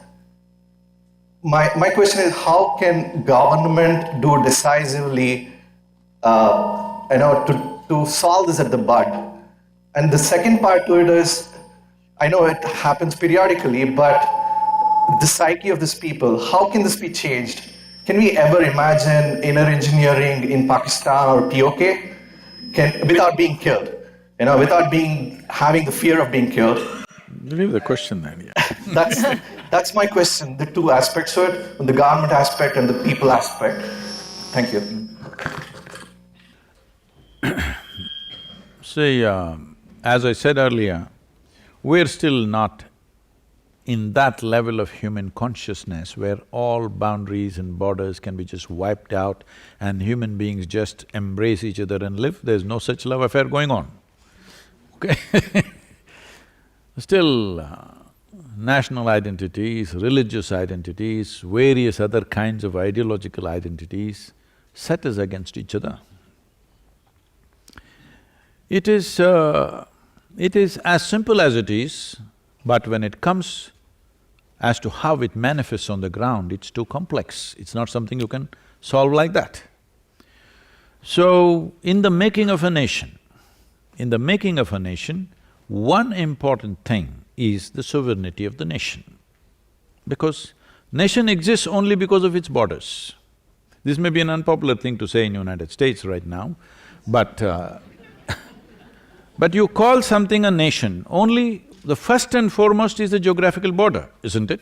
My question is, how can government do decisively, to solve this at the bud? And the second part to it is, I know it happens periodically, but the psyche of these people, how can this be changed? Can we ever imagine inner engineering in Pakistan or POK without being killed? Without having the fear of being killed? Leave the question then, yeah. That's my question, the two aspects to it, the government aspect and the people aspect. Thank you. See, as I said earlier, we're still not in that level of human consciousness where all boundaries and borders can be just wiped out and human beings just embrace each other and live. There's no such love affair going on, okay? Still, national identities, religious identities, various other kinds of ideological identities set us against each other. It is as simple as it is, but when it comes as to how it manifests on the ground, it's too complex. It's not something you can solve like that. So, in the making of a nation, one important thing is the sovereignty of the nation. Because nation exists only because of its borders. This may be an unpopular thing to say in United States right now, but but you call something a nation, only the first and foremost is the geographical border, isn't it?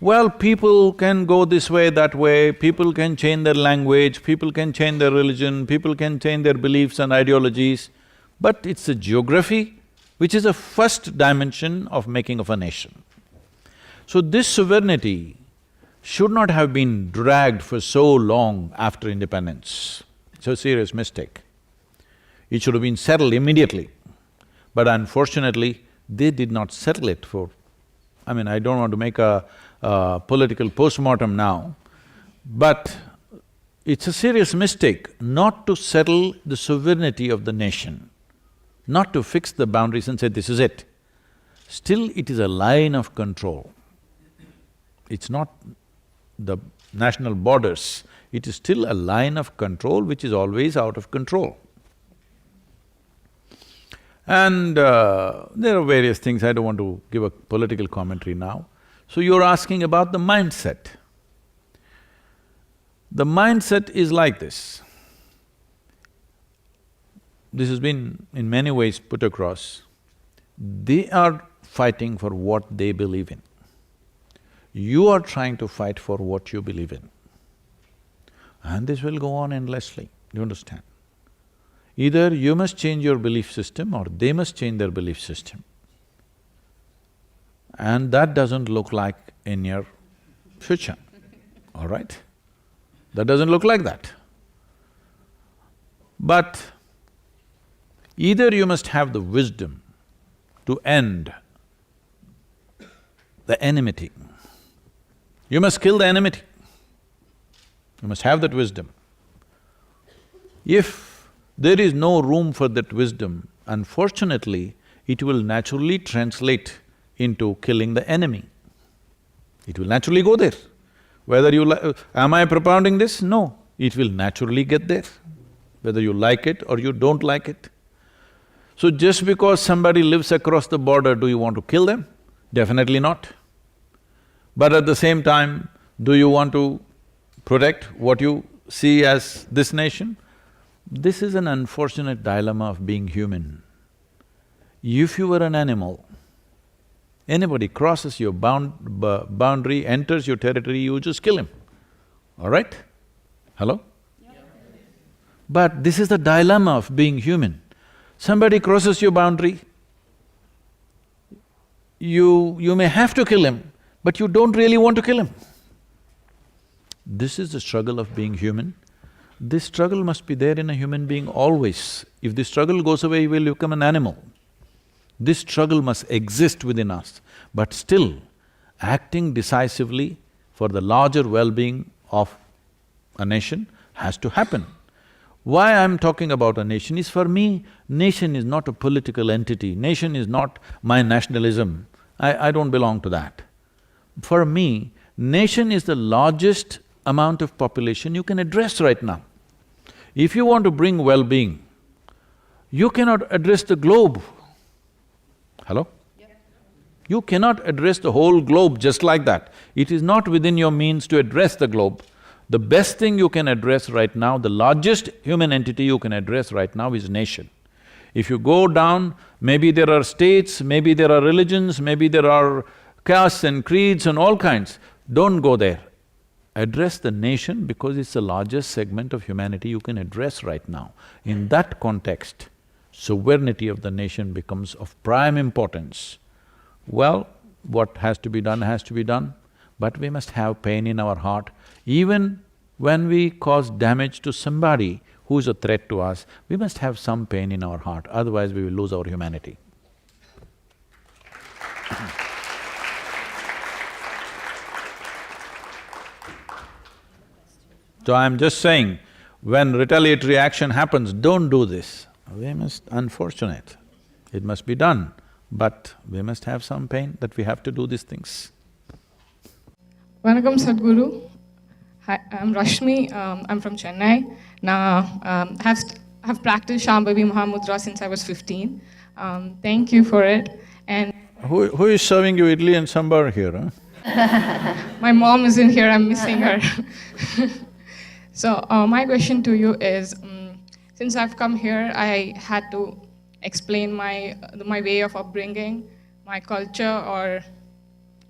Well, people can go this way, that way, people can change their language, people can change their religion, people can change their beliefs and ideologies, but it's the geography which is the first dimension of making of a nation. So this sovereignty should not have been dragged for so long after independence. It's a serious mistake. It should have been settled immediately. But unfortunately, they did not settle it for… I mean, I don't want to make a political postmortem now, but it's a serious mistake not to settle the sovereignty of the nation, not to fix the boundaries and say, this is it. Still, it is a line of control. It's not the national borders, it is still a line of control which is always out of control. And there are various things, I don't want to give a political commentary now. So you're asking about the mindset. The mindset is like this. This has been in many ways put across. They are fighting for what they believe in. You are trying to fight for what you believe in. And this will go on endlessly, you understand? Either you must change your belief system or they must change their belief system. And that doesn't look like in your future, all right? That doesn't look like that. But Either you must have the wisdom to end the enmity. You must kill the enmity. You must have that wisdom. If there is no room for that wisdom, unfortunately, it will naturally translate into killing the enemy. It will naturally go there. Whether you am I propounding this? No, it will naturally get there, whether you like it or you don't like it. So just because somebody lives across the border, do you want to kill them? Definitely not. But at the same time, do you want to protect what you see as this nation? This is an unfortunate dilemma of being human. If you were an animal, anybody crosses your boundary, enters your territory, you just kill him, all right? Hello? But this is the dilemma of being human. Somebody crosses your boundary, you may have to kill him, but you don't really want to kill him. This is the struggle of being human. This struggle must be there in a human being always. If this struggle goes away, you will become an animal. This struggle must exist within us, but still, acting decisively for the larger well-being of a nation has to happen. Why I'm talking about a nation is, for me, nation is not a political entity, nation is not my nationalism, I don't belong to that. For me, nation is the largest amount of population you can address right now. If you want to bring well-being, you cannot address the globe. Hello? You cannot address the whole globe just like that. It is not within your means to address the globe. The best thing you can address right now, the largest human entity you can address right now is nation. If you go down, maybe there are states, maybe there are religions, maybe there are castes and creeds and all kinds. Don't go there. Address the nation because it's the largest segment of humanity you can address right now. In that context, sovereignty of the nation becomes of prime importance. Well, what has to be done, but we must have pain in our heart. Even when we cause damage to somebody who is a threat to us, we must have some pain in our heart, otherwise we will lose our humanity. So I'm just saying, when retaliatory action happens, don't do this. We must… unfortunate, it must be done, but we must have some pain that we have to do these things. Vanakkam Sadhguru. Hi, I'm Rashmi, I'm from Chennai. Now, have practiced Shambhavi Mahamudra since I was 15. Thank you for it. And Who is serving you idli and sambar here, huh? my mom isn't here, I'm missing her. So, my question to you is, since I've come here, I had to explain my way of upbringing, my culture, or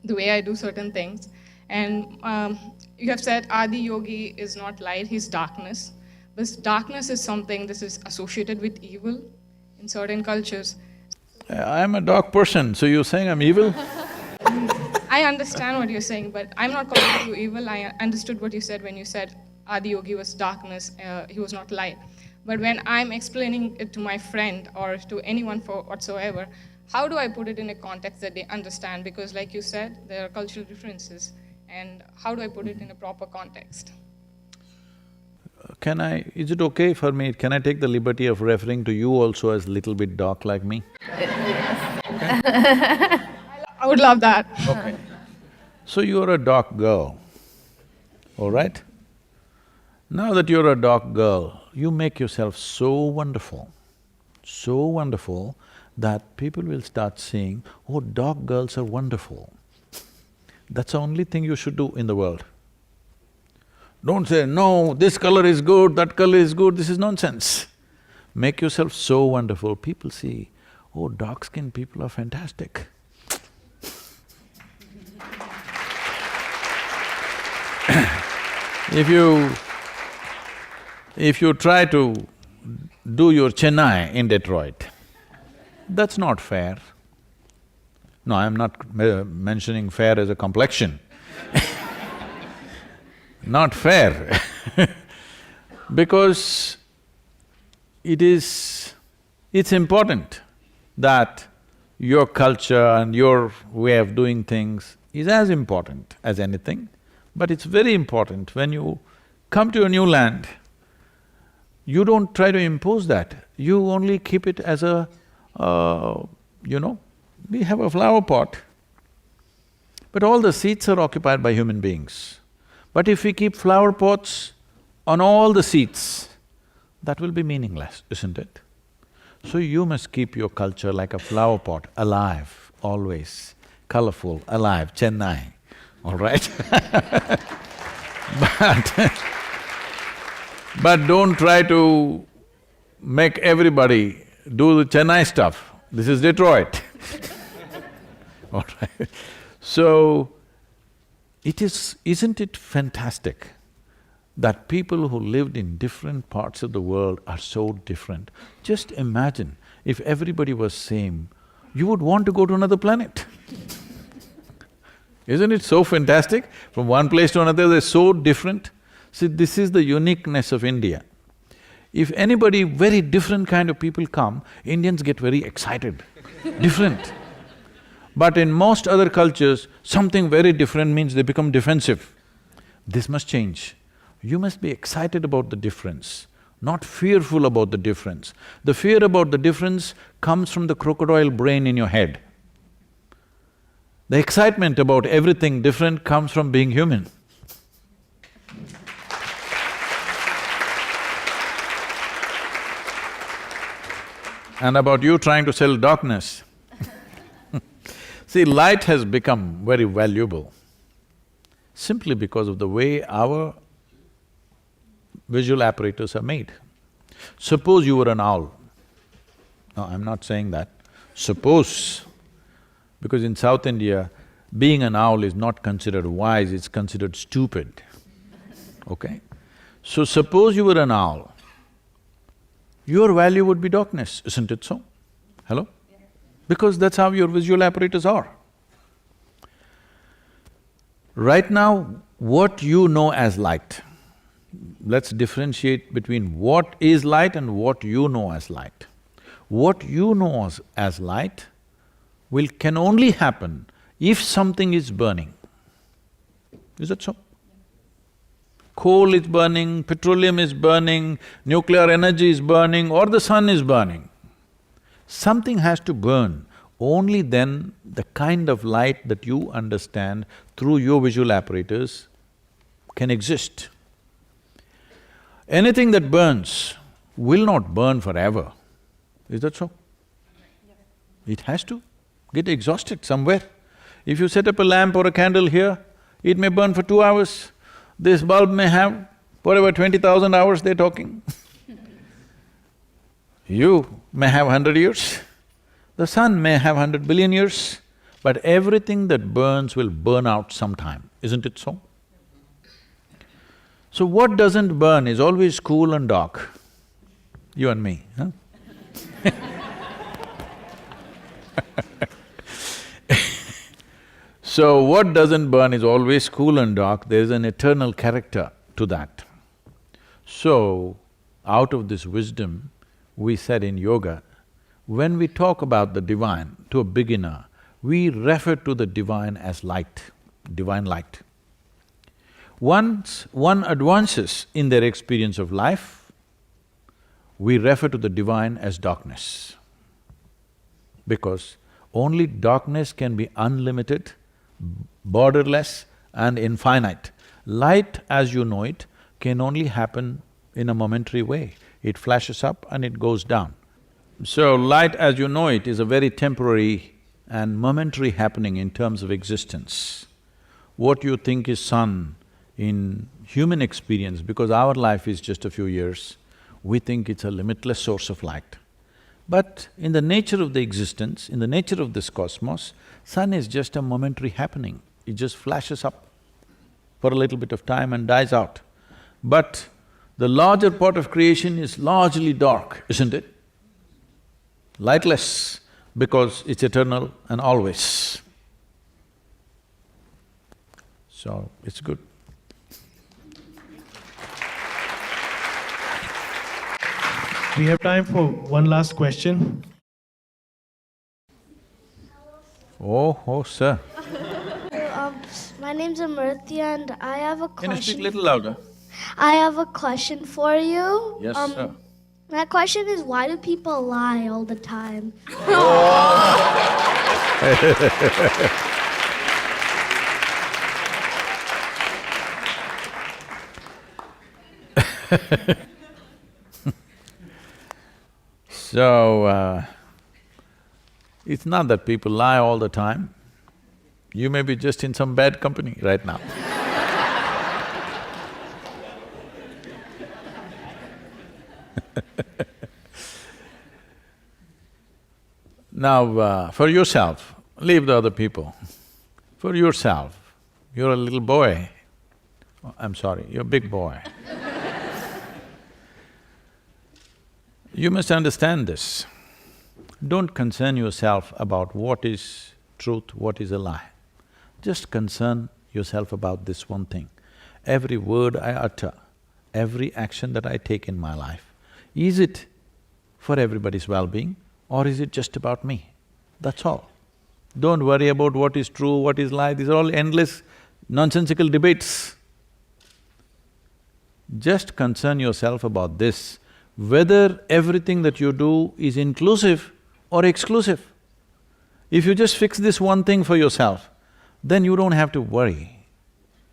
the way I do certain things. And you have said Adi Yogi is not light, he's darkness. But darkness is something that is associated with evil in certain cultures. I'm a dark person, so you're saying I'm evil? I understand what you're saying, but I'm not calling you evil. I understood what you said when you said Adi Yogi was darkness, he was not light. But when I'm explaining it to my friend or to anyone for whatsoever, how do I put it in a context that they understand? Because like you said, there are cultural differences. And how do I put it in a proper context? Is it okay for me, can I take the liberty of referring to you also as little bit dark like me? I would love that. Okay. So you're a dark girl, all right? Now that you're a dark girl, you make yourself so wonderful that people will start saying, oh, dark girls are wonderful. That's the only thing you should do in the world. Don't say, no, this color is good, that color is good, this is nonsense. Make yourself so wonderful, people see, oh, dark-skinned people are fantastic. If you try to do your Chennai in Detroit, that's not fair. No, I'm not mentioning fair as a complexion. Not fair because it's It's important that your culture and your way of doing things is as important as anything, but it's very important when you come to a new land, you don't try to impose that, you only keep it as a, we have a flower pot, but all the seats are occupied by human beings. But if we keep flower pots on all the seats, that will be meaningless, isn't it? So you must keep your culture like a flower pot, alive, always, colorful, alive, Chennai, all right? But don't try to make everybody do the Chennai stuff. This is Detroit. All right. So, isn't it fantastic that people who lived in different parts of the world are so different? Just imagine if everybody was same, you would want to go to another planet. Isn't it so fantastic? From one place to another, they're so different. See, this is the uniqueness of India. If anybody, very different kind of people come, Indians get very excited, different. But in most other cultures, something very different means they become defensive. This must change. You must be excited about the difference, not fearful about the difference. The fear about the difference comes from the crocodile brain in your head. The excitement about everything different comes from being human. And about you trying to sell darkness. See, light has become very valuable simply because of the way our visual apparatus are made. Suppose you were an owl. No, I'm not saying that. Suppose, because in South India, being an owl is not considered wise, it's considered stupid, okay? So suppose you were an owl, your value would be darkness, isn't it so? Hello? Because that's how your visual apparatus are. Right now, what you know as light, let's differentiate between what is light and what you know as light. What you know as light can only happen if something is burning. Is that so? Coal is burning, petroleum is burning, nuclear energy is burning, or the sun is burning. Something has to burn, only then the kind of light that you understand through your visual apparatus can exist. Anything that burns will not burn forever, is that so? It has to get exhausted somewhere. If you set up a lamp or a candle here, it may burn for 2 hours. This bulb may have whatever 20,000 hours they're talking. You may have 100 years, the sun may have 100 billion years, but everything that burns will burn out sometime, isn't it so? So what doesn't burn is always cool and dark, you and me, huh? So what doesn't burn is always cool and dark, there is an eternal character to that. So, out of this wisdom, we said in yoga, when we talk about the divine to a beginner, we refer to the divine as light, divine light. Once one advances in their experience of life, we refer to the divine as darkness. Because only darkness can be unlimited, borderless and infinite. Light, as you know it, can only happen in a momentary way. It flashes up and it goes down. So light, as you know it, is a very temporary and momentary happening in terms of existence. What you think is sun in human experience, because our life is just a few years, we think it's a limitless source of light. But in the nature of the existence, in the nature of this cosmos, sun is just a momentary happening. It just flashes up for a little bit of time and dies out. But the larger part of creation is largely dark, isn't it? Lightless, because it's eternal and always. So, it's good. We have time for one last question. Oh, sir. My name's Amrithya and I have a Can you speak question. a little louder? I have a question for you. Yes, sir. My question is, why do people lie all the time? So, it's not that people lie all the time. You may be just in some bad company right now. Now, for yourself, leave the other people. For yourself, you're a little boy. Oh, I'm sorry, you're a big boy. You must understand this. Don't concern yourself about what is truth, what is a lie. Just concern yourself about this one thing. Every word I utter, every action that I take in my life, is it for everybody's well-being or is it just about me? That's all. Don't worry about what is true, what is lie, these are all endless, nonsensical debates. Just concern yourself about this, whether everything that you do is inclusive or exclusive. If you just fix this one thing for yourself, then you don't have to worry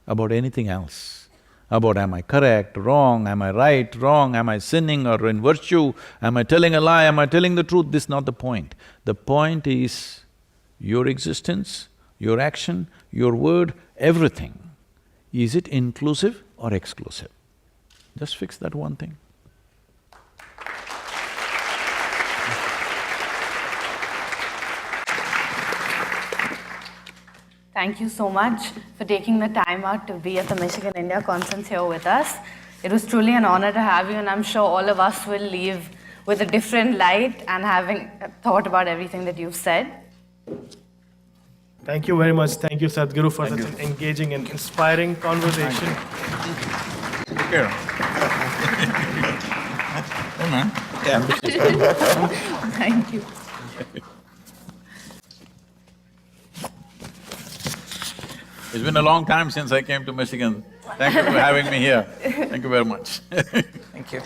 about anything else. About am I correct, wrong, am I right, wrong, am I sinning or in virtue, am I telling a lie, am I telling the truth, this is not the point. The point is your existence, your action, your word, everything. Is it inclusive or exclusive? Just fix that one thing. Thank you so much for taking the time out to be at the Michigan India Conference here with us. It was truly an honor to have you, and I'm sure all of us will leave with a different light and having thought about everything that you've said. Thank you very much. Thank you, Sadhguru, for such an engaging and inspiring conversation. Take care. Hey, man. Thank you. It's been a long time since I came to Michigan. Thank you for having me here. Thank you very much. Thank you.